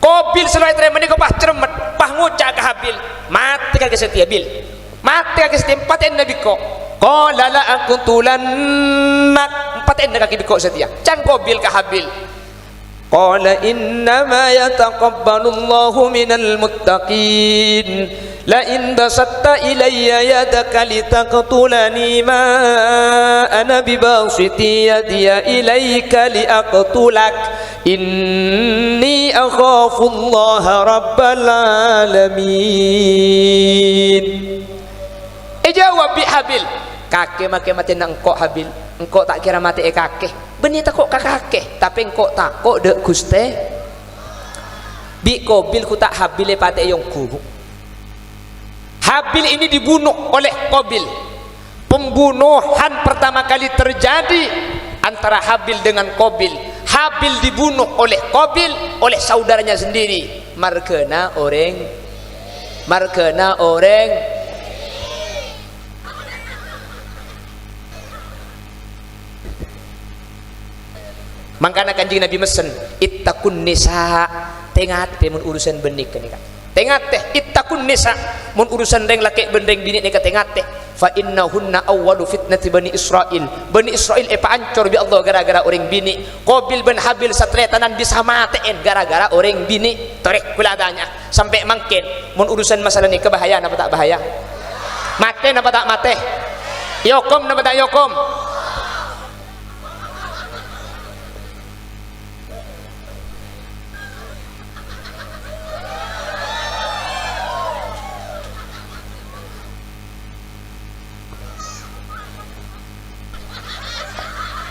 Kobil selain terima ni kau pah cermet, pah ngucak ke Habil, mati kagak setia Bil, mati kagak setia empatin Nabi kau, lala aku tulanak empatin kagak biko setia, can Kobil ke Habil, qala innama yataqabbalu Allahu minal muttaqin, la in basatta ilayya yadaka litaqtulani ma ana bibasiti yadiya ilayka liaqtulak inni akhafu Allah rabbal alamin. Jawab bi Habil kakek make mati nang engkau Habil engkau tak kira mati kakek benih takut kakek tapi engkau takut dek Guste bi Kobil ku tak Habil pate yang kubu. Habil ini dibunuh oleh Kobil. Pembunuhan pertama kali terjadi antara Habil dengan Kobil. Habil dibunuh oleh Kobil oleh saudaranya sendiri. Markena orang mangkana kanjing Nabi mesen ittaqun nisa tengat mun urusan benik kan tengat teh ittaqun nisa mun urusan reng laki bendeng bini nika tengat teh fa innahunna awwalu fitnati bani Israil ancor bi Allah gara-gara orang bini. Kobil bin Habil satretanan bisa matiin gara-gara orang bini. Torek kuladanya sampai mangkin mun urusan masalah ni kebahayaan apa tak bahaya, mate apa tak mate, yokom apa tak yokom.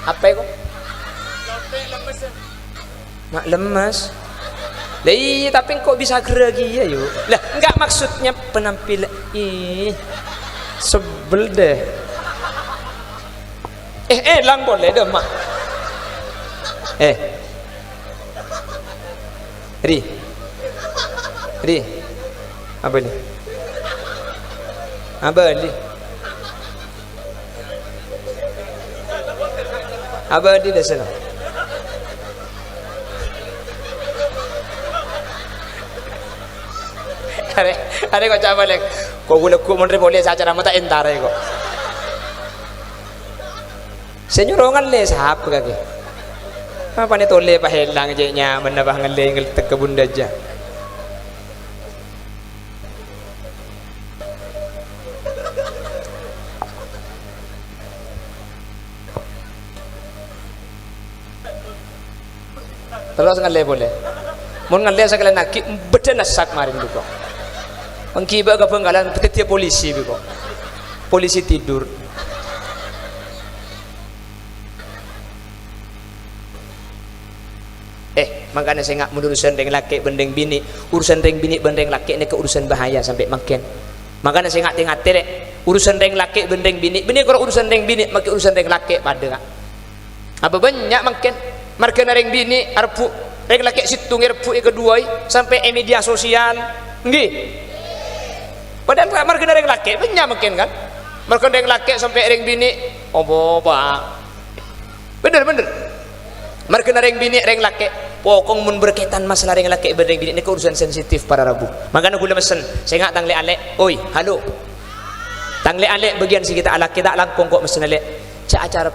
Apa itu? Mak lemas. Lah iya tapi kok bisa geragi ya yuk. Lah enggak maksudnya penampilan sebel deh. Lang boleh demak. Ri, apa ini? Apa ini? Apa di sana? Are kok coba lek. Kok gulek monre boleh acara mata entare kok. Senyorongan le sahap kaki. Apa ni tole pahelang je nyaman na bahang le ngel tek bunda aja. Terus ngalle boleh. Mun ngalle sakala nak beda nasak marin duko. Pengkiba ke penggalan petitia polisi duko. Polisi tidur. Makanya saya nggak urusan dengan laki bendeng bini, urusan dengan bini bendeng laki ini ke urusan bahaya sampai makin. Makanya saya nggak dek urusan dengan laki bendeng bini kalau urusan dengan bini makin urusan dengan laki pada apa banyak makin dengan bini arpu dengan laki situng arpu yang kedua sampai media sosial nggih. Padahal makin dengan laki banyak makin kan makin dengan laki sampai dengan bini pak bener makin dengan bini dengan laki pokong mun berkaitan masalah dengan laki berdeng bini ini ke urusan sensitif para rabu. Makanya gula mesen saya nggak tangle alek oi halo tangle alek bagian si kita alak kita langkong kok mesen alek cak acara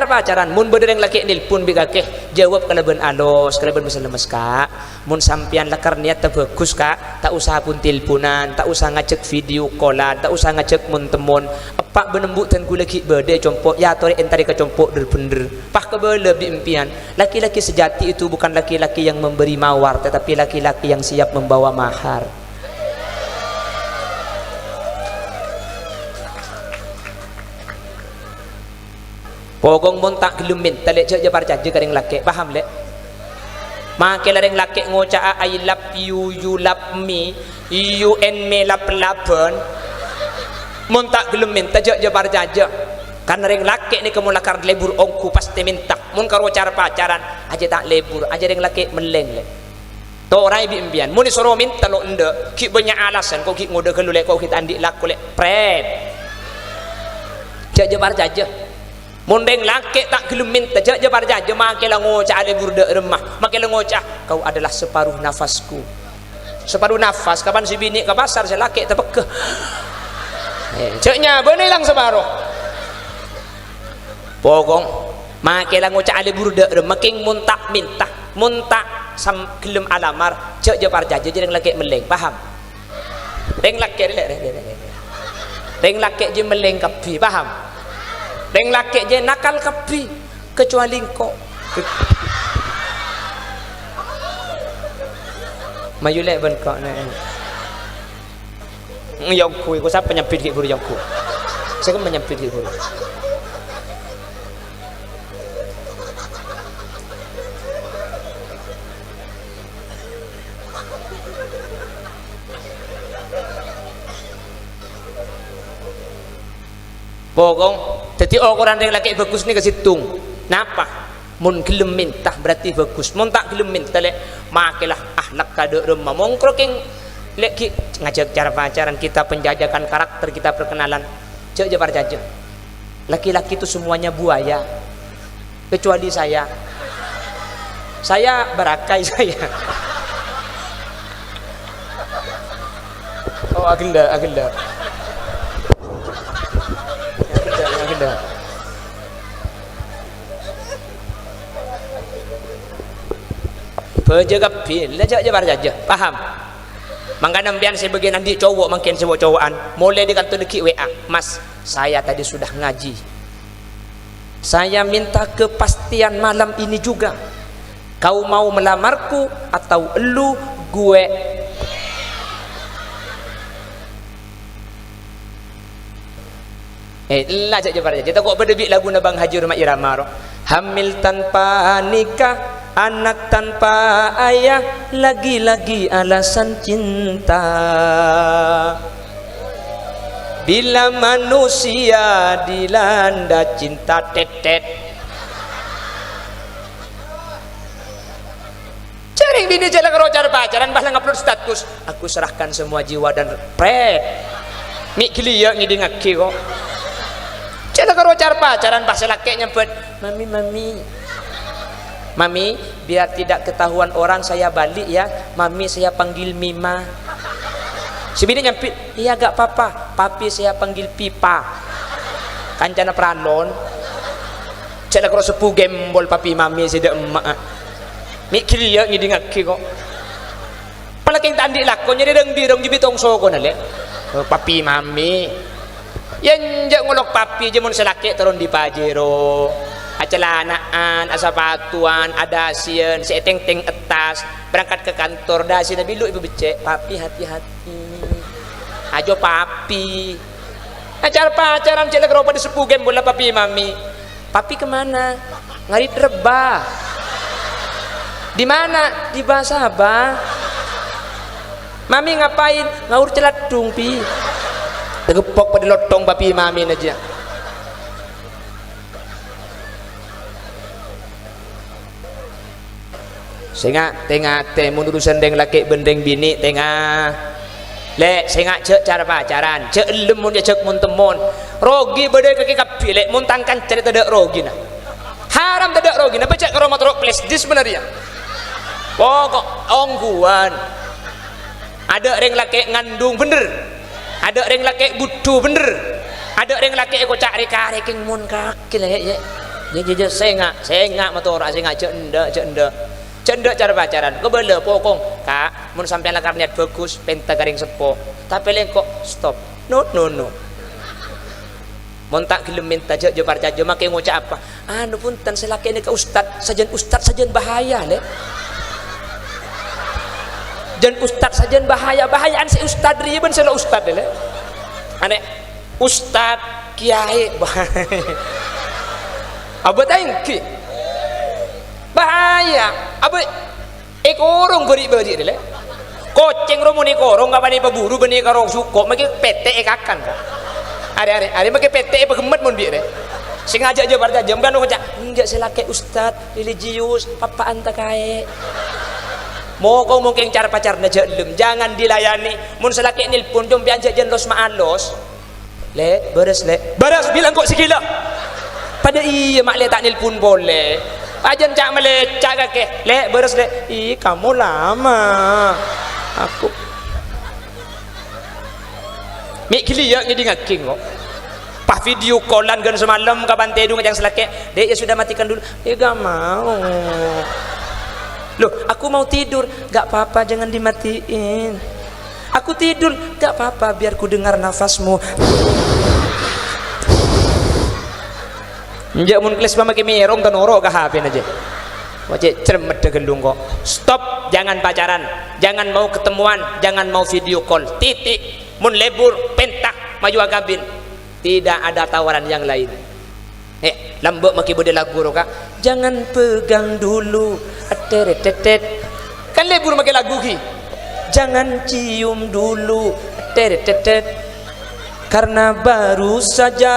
pacaran mun berdeng laki nelpon bigake jawab kalaban alos kalaban mesen lemes kak mun sampian lakar niat bagus kak tak usah pun teleponan tak usah ngecek video callan tak usah ngecek mun temon pak benembuk dan gue lagi berde compok ya tori entari ke compok bener pak kebele impian laki-laki sejati itu bukan laki-laki yang memberi mawar tetapi laki-laki yang siap membawa mahar. Pokong mon tak gelum minta lek je parcaje kadang laki paham lek make lareng laki ngoca I love you love me you and me lap-lapan mun tak gelem minta je parjaja karena ring laki ni kamu lakar lebur ongku pasti minta mun karo cara pacaran aja tak lebur aja ring laki meleng le to rai bi imbian mun disuruh minta lo ende ki banyak alasan kok ki ngode kelu lek kok kita andik laku lek pret je parjaja mun ring laki tak gelem minta je parjaja make la ngoca lebur de remah make la ngoca kau adalah separuh nafasku separuh nafas kapan si bini ke pasar si laki tepekeh ceknya bener lang separuh pokong make lang ngucap ale burda making muntak minta muntak sam gelem alamar cek je parjaje jeung laki meleng paham reng laki reng laki je meleng kapi paham reng laki je nakal kapi kecuali kok mayulek ben kok yang kui, kau siapa penyempit guru yang ku? Saya kan penyempit guru. Pokong, jadi orang yang laki bagus ni kesitung. Napa? Mun gelem minta berarti bagus. Mun tak gelem minta lek makelah ahlak kade remah. Mongkroking lek ngajak cara pacaran kita penjajakan karakter kita perkenalan cek je parjaje laki-laki itu semuanya buaya kecuali saya berakai saya oh agenda penjaga pil cek je parjaje paham. Makanya biar saya bagian nanti cowok makin cowok-cowokan mulai di kantor deki WA mas saya tadi sudah ngaji saya minta kepastian malam ini juga kau mau melamarku atau elu gue lah saja pada kita kok berdebik lagu Bang Haji Rumah Irama hamil tanpa nikah anak tanpa ayah lagi-lagi alasan cinta bila manusia dilanda cinta tetet. Sering bini jalan kerocar pacaran bahkan ngupload status, aku serahkan semua jiwa dan pret mik giliya ngiding aki kok jalan kerocar pacaran bahasa laki nyempet mami biar tidak ketahuan orang saya balik ya mami saya panggil Mima. Si bini nyampit, iya gak apa-apa papi saya panggil Pipa kancana pralon jalan kero sepuh gembol papi mami saya emak mikir ya ngiding aki kok palaking tandi lakon nyari deng dirong jibitong soko nale papi mami yan jak ngolok papi jemun selaki turun di pajero acelanaan asapatuan adasian seeteng-teng etas berangkat ke kantor dasi nabi lu ibu becek papi hati-hati ajo papi acar pacaran celak ropa di sepuh game bola papi mami papi kemana ngarit rebah di mana di Basaba mami ngapain ngaur celadung pi tegepok pada lotong papi mami aja sehingga tengah temu urusan deng laki bendeng bini tengah lek sehingga cek cara pacaran cek lemun ya cek mun temon rogi badai kaki kapi lek mun tangkan cari tidak rogi nah haram tidak rogi nah becek kalau motor plus di sebenarnya pokok ongguan ada orang laki ngandung bener ada orang laki butuh bener ada orang laki eko cari kareking mun kaki lah ya ya sehingga motor sehingga cenda cara pacaran gue bela pokong kak mun sampai lakar niat bagus penta garing sepo tapi lengkok stop no mun tak gelem minta jebar jajo make ngucap apa anu punten selaki ini ke ustad sajen bahaya le dan ustad sajen bahayaan si ustad riben selo ustad le ane ustad kiai abad aing bahaya apa ekorong beri le koceng romo ni korong ngapa ni paburu beni karong suko maki PT ekakan kok are maki PT pegemet mun bi le sing ngajak aja bar jam kan ngajak enggak selake ustad religius papaan ta kae moko mungkin cara pacarna jelem jangan dilayani mun selake nilpun jom bianja jen los maalos le beres bilang kok sikila pada iya mak le tak nilpun boleh ajan cak melecak kakek le beres le ih kamu lama aku mik kilia ngiding aking kok pas video callan gan semalam kapan tedu ngajang selake dek ya sudah matikan dulu gak mau loh aku mau tidur gak apa-apa jangan dimatiin aku tidur gak apa-apa biar ku dengar nafasmu njak mun kles mama merong dan oro kahapen aja wajib cermet degelung kok stop jangan pacaran jangan mau ketemuan jangan mau video call titik mun lebur pentak maju agabin tidak ada tawaran yang lain lambok maki bode lagu roka jangan pegang dulu tetet kan lebur maki lagu ki jangan cium dulu tetet karena baru saja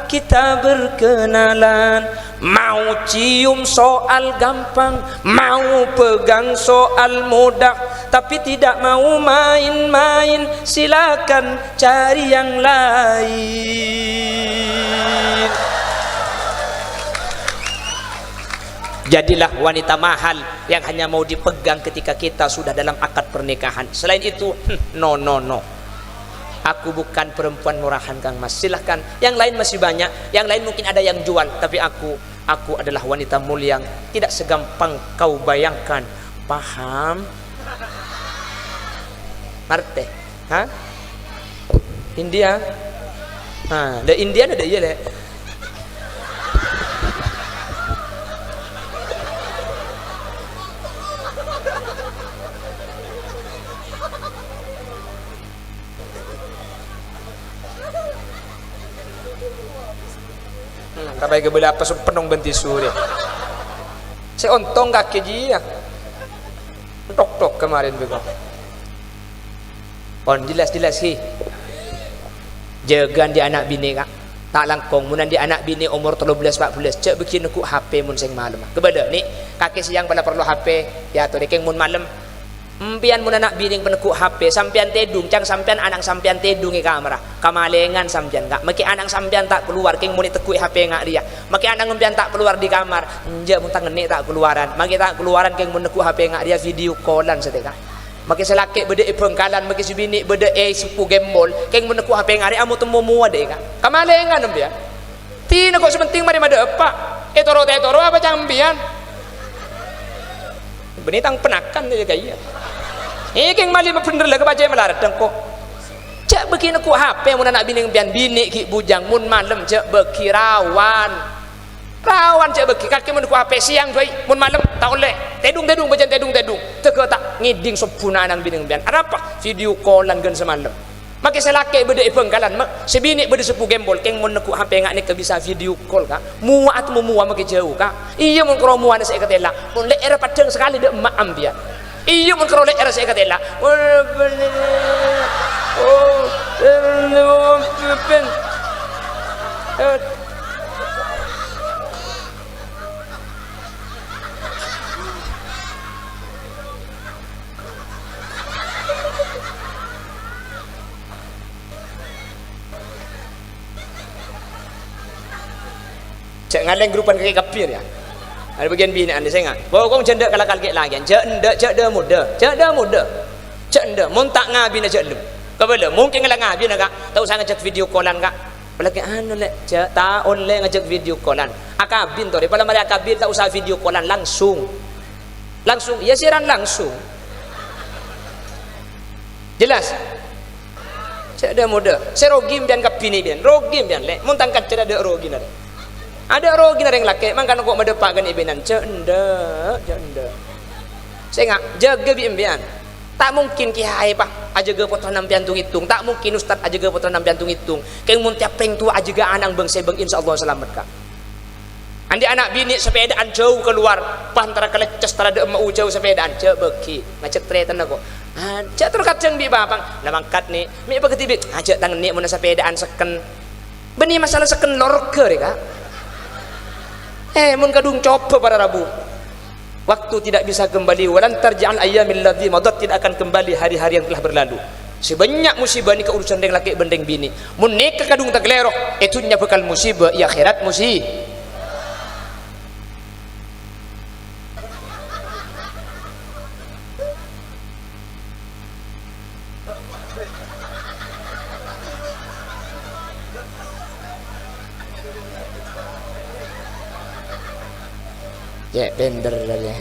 kita berkenalan mau cium soal gampang mau pegang soal mudah tapi tidak mau main-main silakan cari yang lain jadilah wanita mahal yang hanya mau dipegang ketika kita sudah dalam akad pernikahan selain itu no aku bukan perempuan murahan Kang Mas silahkan yang lain masih banyak yang lain mungkin ada yang jual tapi aku adalah wanita mulia yang tidak segampang kau bayangkan paham Marte ha India ada India ada iya le Kapai ke bela apa penong benti suri. Saya ontong kaki dia. Tok kemarin begitu. On jelas hi. jagan dia anak bini kak tak langkong munan dia anak bini umur 13-14 cek bikin aku HP mun sing malam kebeda ni kaki siang pada perlu HP ya tu dekeng mun malam empian mun anak bini penekuk HP sampian tedung cang sampian anak sampian tedung ke kamera kamalengan sampian kak maki anak sampian tak keluar keng mun tekuk HP ngak dia maki anak sampian tak keluar di kamar nje mun tangenik tak keluaran maki tak keluaran keng mun tekuk HP ngak dia video callan sedekah maki selaki bede pengkalan maki si bini bede sepu gembol keng mun tekuk HP ngak dia amu temu mua dek kak kamalengan empian tina kok sepenting mari made apa toro apa cambian benitang penakan dia kaya keng mali bener lah kebaca melarat dengko cak begini ku HP mun anak bini pian bini ki bujang mun malam cak beki rawan cak beki kaki mun ku HP siang doi mun malam tak oleh tedung bajan tedung teke tak ngiding sepuna anak bini pian ada apa video callan gen semalam maki selake bede pengkalan sebini bede sepu gembol keng mun ku HP ngak ni ke bisa video call kak muat mua maki jauh kak iya mun kro mua saya ketela mun le era padeng sekali de emak ambian iya mun kro le era saya ketela cek ngaleng grupan kaki kapir ya ada bagian bini anda saya ingat bokong cendak kalakal ke lagi cek de muda cek de mun tak ngabi na cek lu kabela mungkin ngalang ngabi na kak tahu saya ngajak video callan kak balaki anu le cek taon le ngajak video callan akabin to pala mari akabin tak usah video callan langsung ya siaran langsung jelas cek de muda serogim dan kapini bian rogim bian le mun tangkat cek de rogim ada rogi nareng laki mangkan kok medepak gan ibinan cenda saya nggak jaga bi embian tak mungkin kihai pak aja ge potong nampian tung hitung tak mungkin ustad aja ge potong nampian tung hitung keng mun tiap peng tua aja ge anang bangsa bang insyaallah selamat kak andi anak bini sepedaan jauh keluar pantara kelecas tara de emak jauh sepedaan cek beki ngacet tretan kok cek terus kacang bi bapang lah mangkat nih mi begitu bi cek tangan nih mun sepedaan seken beni masalah seken lorke kak mun kadung coba pada Rabu waktu tidak bisa kembali walan tarji'al ayyamil ladzi madat tidak akan kembali hari-hari yang telah berlalu sebanyak musibah ni keurusan deng laki bendeng bini mun nikah kadung tak lerok itunya bekal musibah ya akhirat musibah ya bender aja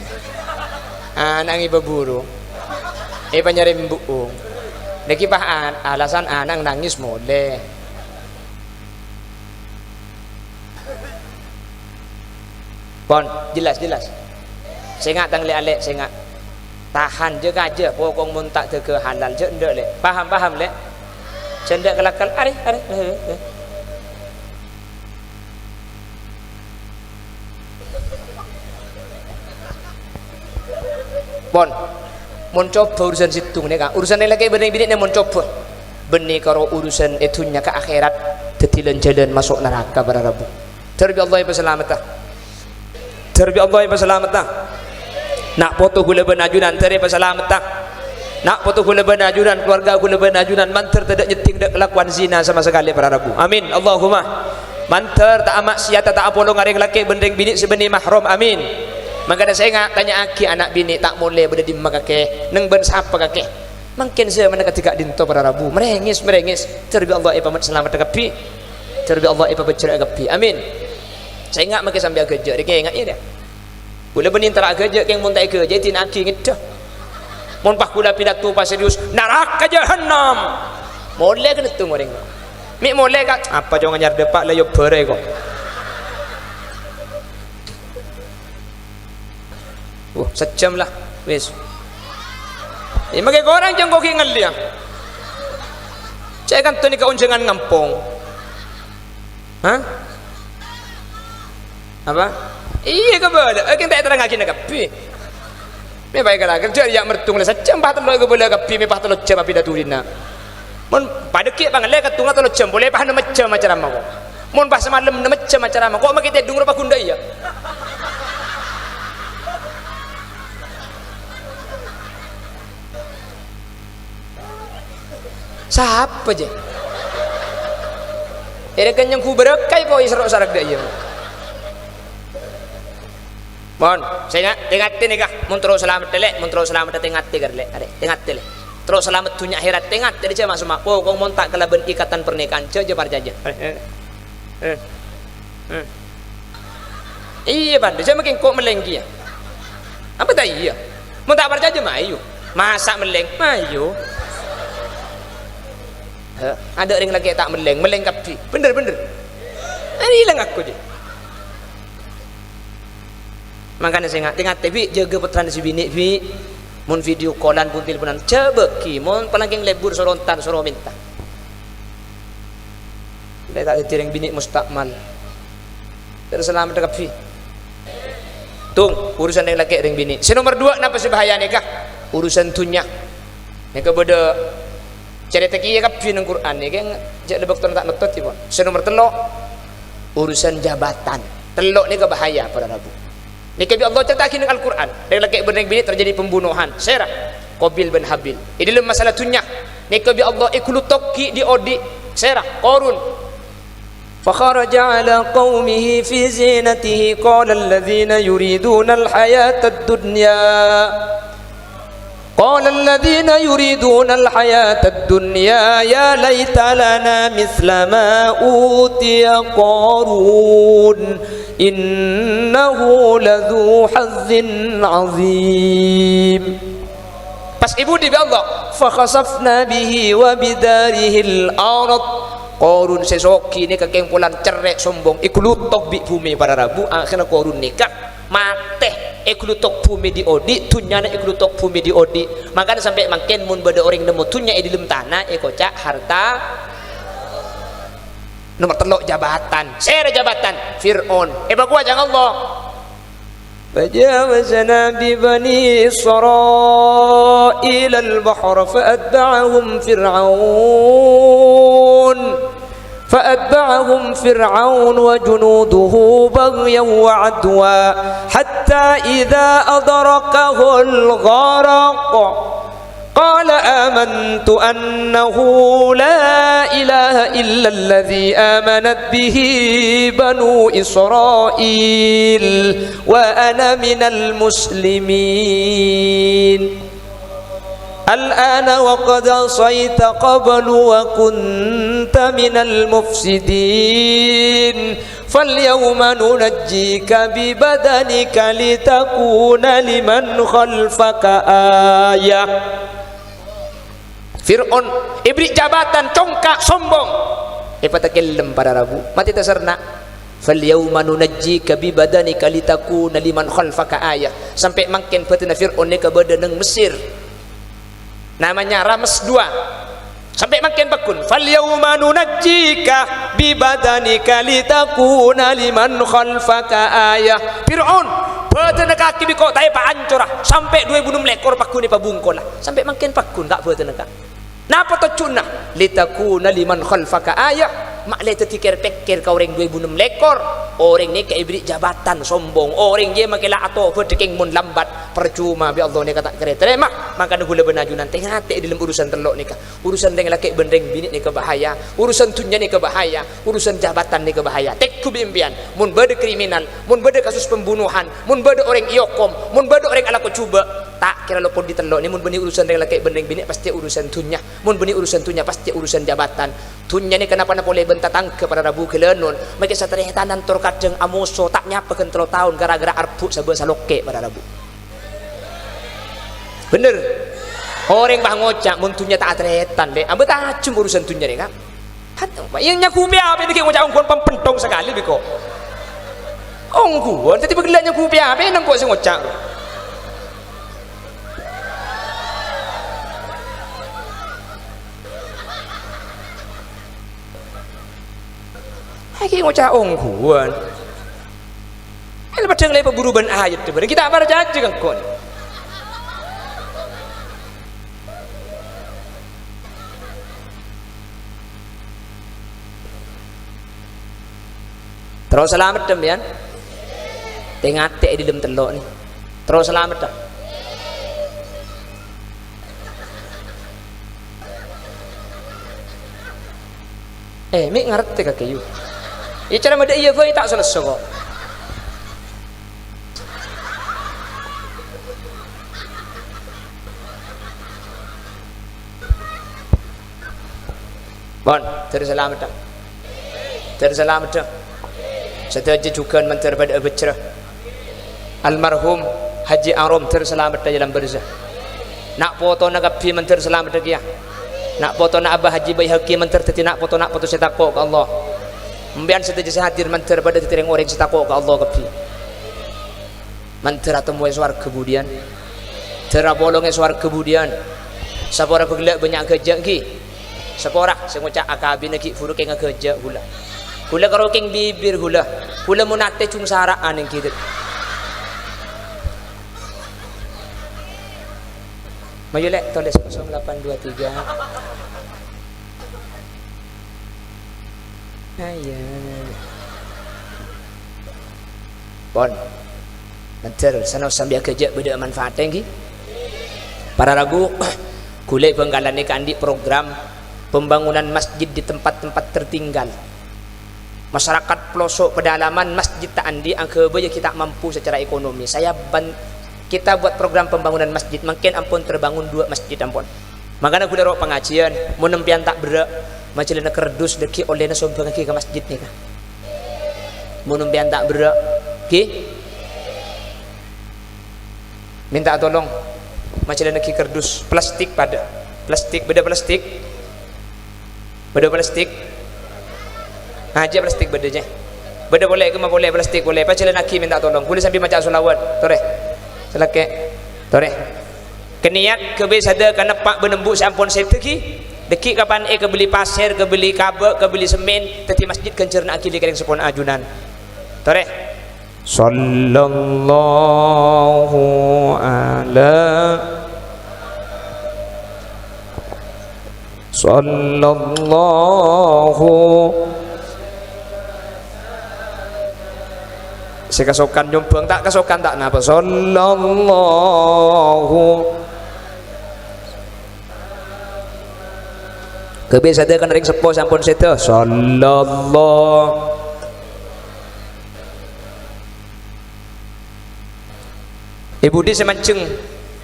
anak ibu buru panyarim buung deki pahan alasan anak nangis mode pon jelas saya nggak tangli alek saya nggak tahan jaga aja pokok muntak ke halal je ndak le paham le cendak kelakal are pon mun coba urusan situng ni kak urusan ni lagi benih bini ni mun coba benih karo urusan itunya ke akhirat tetilan jalan masuk neraka pada Rabu terbi Allah iba selamat nak foto gula benajunan terbi selamat nak foto gula benajunan keluarga gula benajunan manter tidak nyeting tidak kelakuan zina sama sekali pada Rabu amin Allahumma manter tak maksiat tak apolo ngareng laki bendeng bini sebenih mahram amin makanya saya nggak tanya aki anak bini tak boleh berada di makake neng ben siapa kake mungkin saya mana ketika dinto pada Rabu merengis terbi Allah ipamat selamat agapi terbi Allah ipamat cerai agapi amin saya nggak makai sambil kerja dia ingat ya dia boleh benin terak kerja yang mun tak kerja tin aki gitu mun pak kula pidato pas serius neraka jahanam boleh kena tunggu orang mi boleh kat apa jangan nyar depak layo berai kok sejam lah wes makai orang jangan kau kingal dia saya kan tu ni kau jangan ngampung apa iya kepada kita terang lagi nak kapi me baik lah kerja yang mertung lah sejam patah lagi boleh kapi me patah lo jam api dah turina mun pada ki bang le katunga tolo jam boleh bah macam macam kok mun bah semalam macam kok makita dengar pa kunda ya siapa je ere kanyang ku berekai kok isra sarak dia ya mon saya tengati ni kah mun terus selamat telek mun terus selamat tengati garle are tengati le terus selamat dunia akhirat tengati dia masuk mak oh kau mon tak kelaben ikatan pernikahan je parjaja iya pada saya makin kok melengki ya apa tak iya mun tak parjaja mayu masak meleng mayu ada orang lagi tak meleng kapi bener ini hilang aku je makanya saya ingat tapi jaga petran si bini bi mun video callan pun teleponan coba ki mun palangking lebur sorontan soro minta dia tak tireng bini mustakmal terus selamat dekat bi tung urusan yang laki ring bini si nomor 2 kenapa sih bahaya nikah urusan dunia yang kepada cerita kia kapi nang Quran ni kan jak lebak tak notot tiba. Nomor 3 urusan jabatan. Telok ni ke bahaya para rabu. Ni kabi Allah cerita nang Al-Quran. Dari laki bening bini terjadi pembunuhan. Serah Qabil bin Habil. Ini dalam masalah dunia. Ni kabi Allah iklutok ki di odi. Serah Qarun. فخرج على قومه في زينته قال الذين يريدون الحياة الدنيا قال الذين يريدون الحياة الدنيا يا ليت لنا مثل ما أوتي قارون إنه لذو حظ عظيم pas ibu di Allah fakhasafna bihi wa bidarihi al-ard Qarun sesoki ni kekempulan cerek sombong iklutok bi bumi para rabu akhirnya Qarun nikah mateh iklutok bumi di odi tunyana iklutok bumi di odi makanya sampai makin mun beda orang nemu tunya di dalam tanah kocak harta nomor 3 jabatan sere jabatan Fir'aun gua jangan Allah فجاوزنا ببني إسرائيل البحر فأتبعهم فرعون وجنوده بغيا وعدوا حتى إذا أدركه الغرق قال آمنت أنه لا إله إلا الذي آمنت به بنو إسرائيل وأنا من المسلمين الآن وقد عصيت قبل وكنت من المفسدين فاليوم ننجيك ببدنك لتكون لمن خلفك آية Fir'aun ibrik jabatan congkak sombong ipatakellam para rabu mati tasarna fal yauma nunajjika bi badanika litakuna liman khalfaka ayah sampai makin patina Fir'aun ni ke badan Mesir namanya Rames 2 sampai makin bakun fal yauma nunajjika bi badanika litakuna liman khalfaka ayah Fir'aun patina kaki biko tae pa ancora sampai 2 bunum lekor pakun ni pabungkol sampai makin pakun tak patina ka napa to cuna litakuna liman khalfaka ayah mak le tikir-pikir ka orang 2 lekor orang ni ke ibrik jabatan sombong orang dia makila ato berdeking mun lambat percuma bi Allah ni kata kere terima maka gula benajunan teh hati dalam urusan telok nikah urusan dengan laki bendeng bini ni ke bahaya urusan tunya ni ke bahaya urusan jabatan ni ke bahaya tek ku bimpian mun bade kriminal mun bade kasus pembunuhan mun bade orang iokom mun bade orang ala ko cuba tak kira lo pun di telok ni mun beni urusan dengan laki bendeng bini pasti urusan tunya mun beni urusan tunya pasti urusan jabatan tunya ni kenapa na boleh bentatang kepada rabu kelenon maka saterehtanan tor kadeng amuso tak nyapa kan 3 tahun gara-gara arpuk sabah saloke pada rabu bener orang bah ngocak mun tunya tak ateretan deh ambe tak acung urusan tunya ni kan yang nyaku biar apa ni ngocak ongkon pempentong sekali biko ongkon tapi begelak nyaku biar apa nang kok sing ngocak Aki ngocah ongkuan. Lepas dengan lepas buruban ayat tu, kita apa janji kan kon. Terus selamat demian. Tengate di dalam telok ni. Terus selamat dah. Mik ngerti kak you. Ya cara mada iya boy tak selesai kok. Bon, terselamat dah. Terselamat dah. Setuju juga menteri pada bercerah. Almarhum Haji Arom terselamat dalam berzah. Nak foto nak api menteri selamat lagi ya. Nak foto nak Abah Haji Bayi Hakim menteri teti nak foto saya takut ke Allah. Membian setuju hadir menteri pada teti orang saya takut ke Allah kapi. Menteri atau muai suar kemudian. Terabolongnya suar kemudian. Sapora bergelak banyak kerja lagi. Sapora saya ngucap akabi nak furu kenga kerja hula. Hula karokeng bibir hula. Hula munate cung saraan yang kita. Maju lek tulis 0823. Ayah. Bon. Nanti sana sambil kerja beda manfaatnya lagi. Para ragu kulai penggalan ni kandi program pembangunan masjid di tempat-tempat tertinggal. Masyarakat pelosok pedalaman masjid tak andi angka baya kita mampu secara ekonomi. Kita buat program pembangunan masjid, makin ampun terbangun 2 masjid ampun. Makanya aku darok pengajian, menempian tak berak, macam nak kerdus deki oleh na sombong ke masjid ni kah? Menempian tak berak, ki? Minta tolong, macam nak kerdus plastik pada, beda plastik, aja plastik bedanya. Beda boleh ke boleh plastik boleh. Macam nak minta tolong, boleh sambil macam solawat, tore. Selake tore keniat ke besada kana pak benembuk sampun seteki deki kapan ke beli pasir ke beli kabel ke beli semen teti masjid kencer nak akili kering sepon ajunan tore sallallahu ala sallallahu saya kasokan jumpeng tak kasokan tak napa sallallahu kebiasa kan ring sepo sampun seta sallallahu ibu di semanceng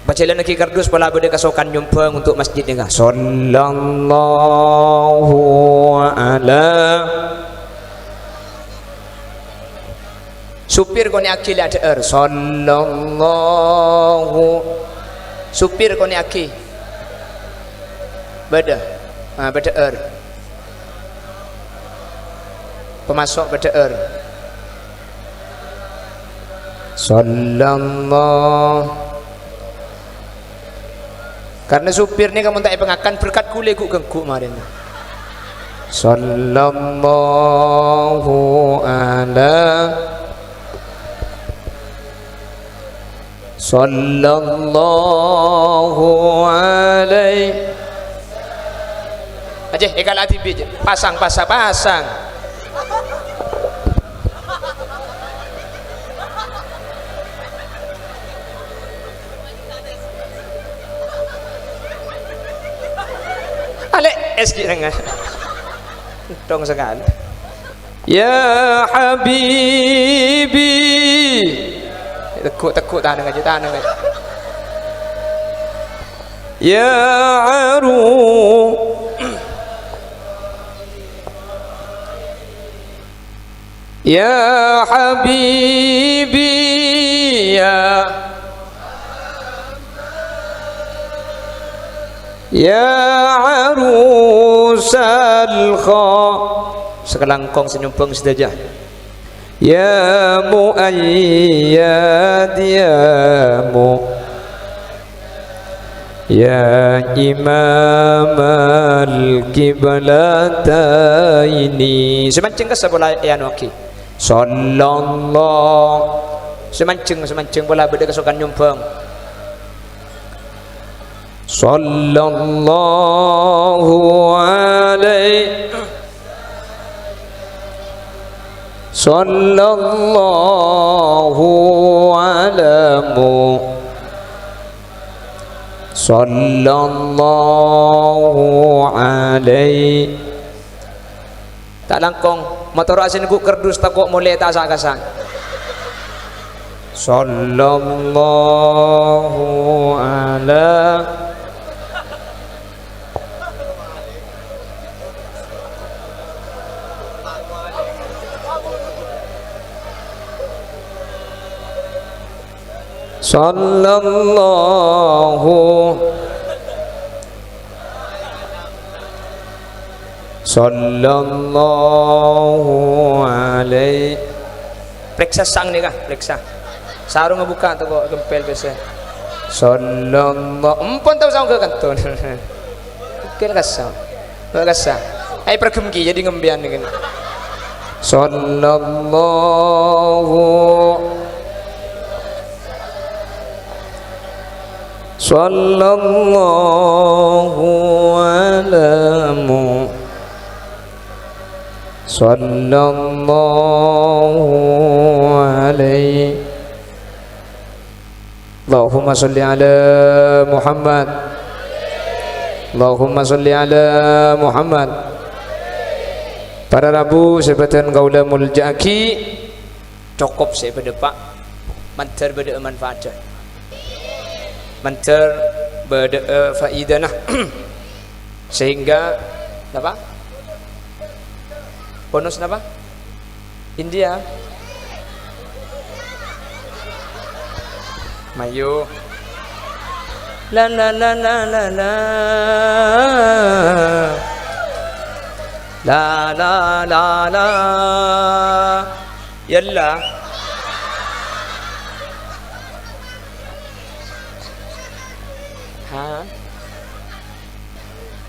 bacalah nak kardus pala beda kasokan jumpeng untuk masjid ni kah sallallahu ala supir kau ni akil ada sallallahu supir kau ni akil beda beda pemasok beda sallallahu karena supir ni kamu tak pengakan berkat kule ku gengku kemarin sallallahu ala sallallahu alaihi aja ekal hati bija pasang ale eski nengah dong sekali ya habibi tekuk tangan aja ya aru ya habibi ya arusal kha sekelangkong senyumpeng sedajah ya muayyad ya imam al-qiblataini semancing ke sebelah yang okey sallallahu semancing bola beda kesukaan nyumpeng sallallahu alaihi sallallahu alamu sallallahu alaihi tak langkong motor asin ku kerdus tak kok mulai tak asa-asa sallallahu ala sallallahu alaihi periksa sang nih kah periksa sarung ngebuka tuh kok gempel biasa sallallahu empon tahu sang ke kanton oke kasar ai pergemki jadi ngembian nih kan sallallahu alamu sallallahu alaihi Allahumma salli ala Muhammad Allahumma salli ala Muhammad para rabu sebatan gaula muljaki cukup saya berdepak mantar beda manfaat mantar beda faidah sehingga apa bonus apa India Mayu la la la la la la la la la la yalla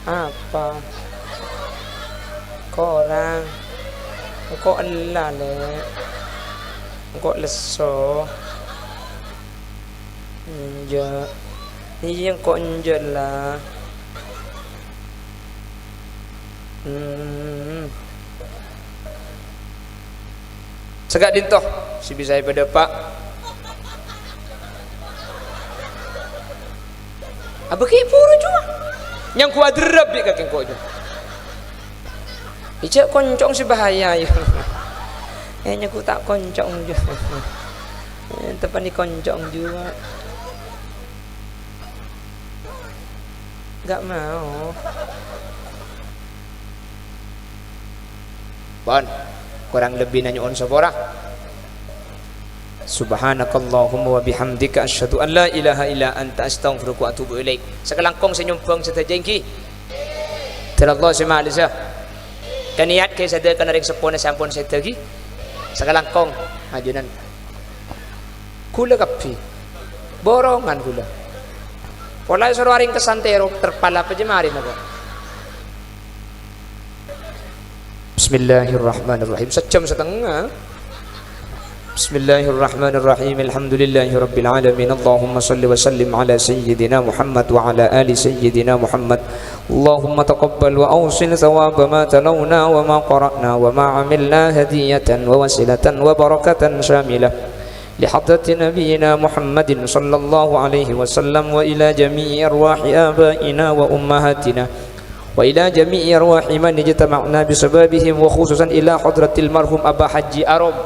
apa korang kok Allah le kok leso enja yang kok enja lah segak dintoh si bisa pada pak apa ke puru juga yang kuat derap di kaki kau juga ijak koncong si bahaya ya kayaknya ku tak koncong juga tepan di koncong juga gak mau bon kurang lebih nanya on sapora subhanakallahumma wa bihamdika asyhadu an la ilaha illa anta astaghfiruka wa atubu ilaik sekelangkong senyumpang setajengki terallah semalisa kaniat kay sadar kanaring sepona sampun setagi sekelangkong ajunan kula kapi borongan kula pola suruh kesantero terpala pejemari nako bismillahirrahmanirrahim sejam setengah bismillahirrahmanirrahim alhamdulillahi rabbil alamin allahumma salli wa sallim ala sayyidina muhammad wa ala ali sayyidina muhammad allahumma taqabbal wa awsil thawaba ma talawna wa ma qara'na wa ma amilna hadiyatan wa wasilatan wa barakatan shamilah لحضرة نبينا محمد صلى الله عليه وسلم وإلى جميع أرواح آبائنا وأمهاتنا وإلى جميع أرواح من اجتمعنا بسببهم وخصوصا إلى حضرة المرحوم أبا حج أرم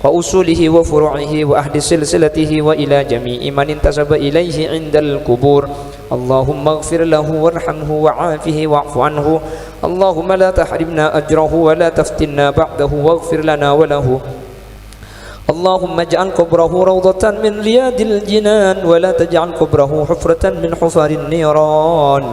وأصوله وفروعه وأهل سلسلته وإلى جميع من انتسب إليه عند القبور اللهم اغفر له وارحمه وعافه واعف عنه اللهم لا تحرمنا أجره ولا تفتنا بعده واغفر لنا وله اللهم اجعل قبره روضة من رياض الجنان ولا تجعل قبره حفرة من حفر النيران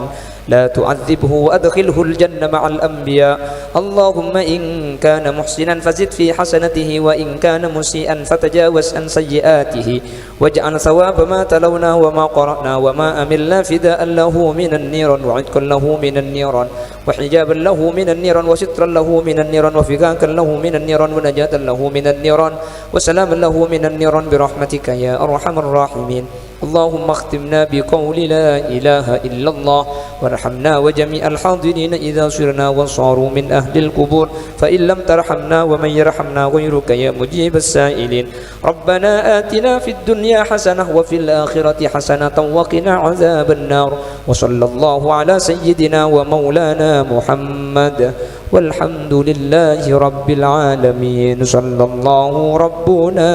لا تعذبه وأدخله الجنة مع الأنبياء اللهم إن كان محسنا فزد في حسنته وإن كان مسيئا فتجاوز عن سيئاته واجعل ثواب ما تلونا وما قرأنا وما أملنا فداء له من النيران وعتقا له من النيران وحجابا له من النيران وسترا له من النيران وفكاكا له من النيران ونجاة له من النيران وسلاما له من النيران برحمتك يا أرحم الراحمين اللهم اختمنا بقول لا إله إلا الله وارحمنا وجميع الحاضرين إذا صرنا وصاروا من أهل القبور فإن لم ترحمنا ومن يرحمنا غيرك يا مجيب السائلين ربنا آتنا في الدنيا حسنة وفي الآخرة حسنة وقنا عذاب النار وصلى الله على سيدنا ومولانا محمد والحمد لله رب العالمين صلى الله ربنا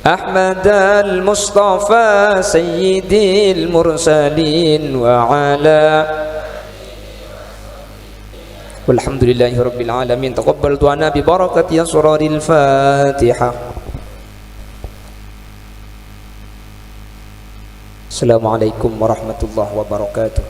أحمد المصطفى سيد المرسلين وعلى والحمد لله رب العالمين تقبل دعانا ببركة أسرار الفاتحة السلام عليكم ورحمة الله وبركاته.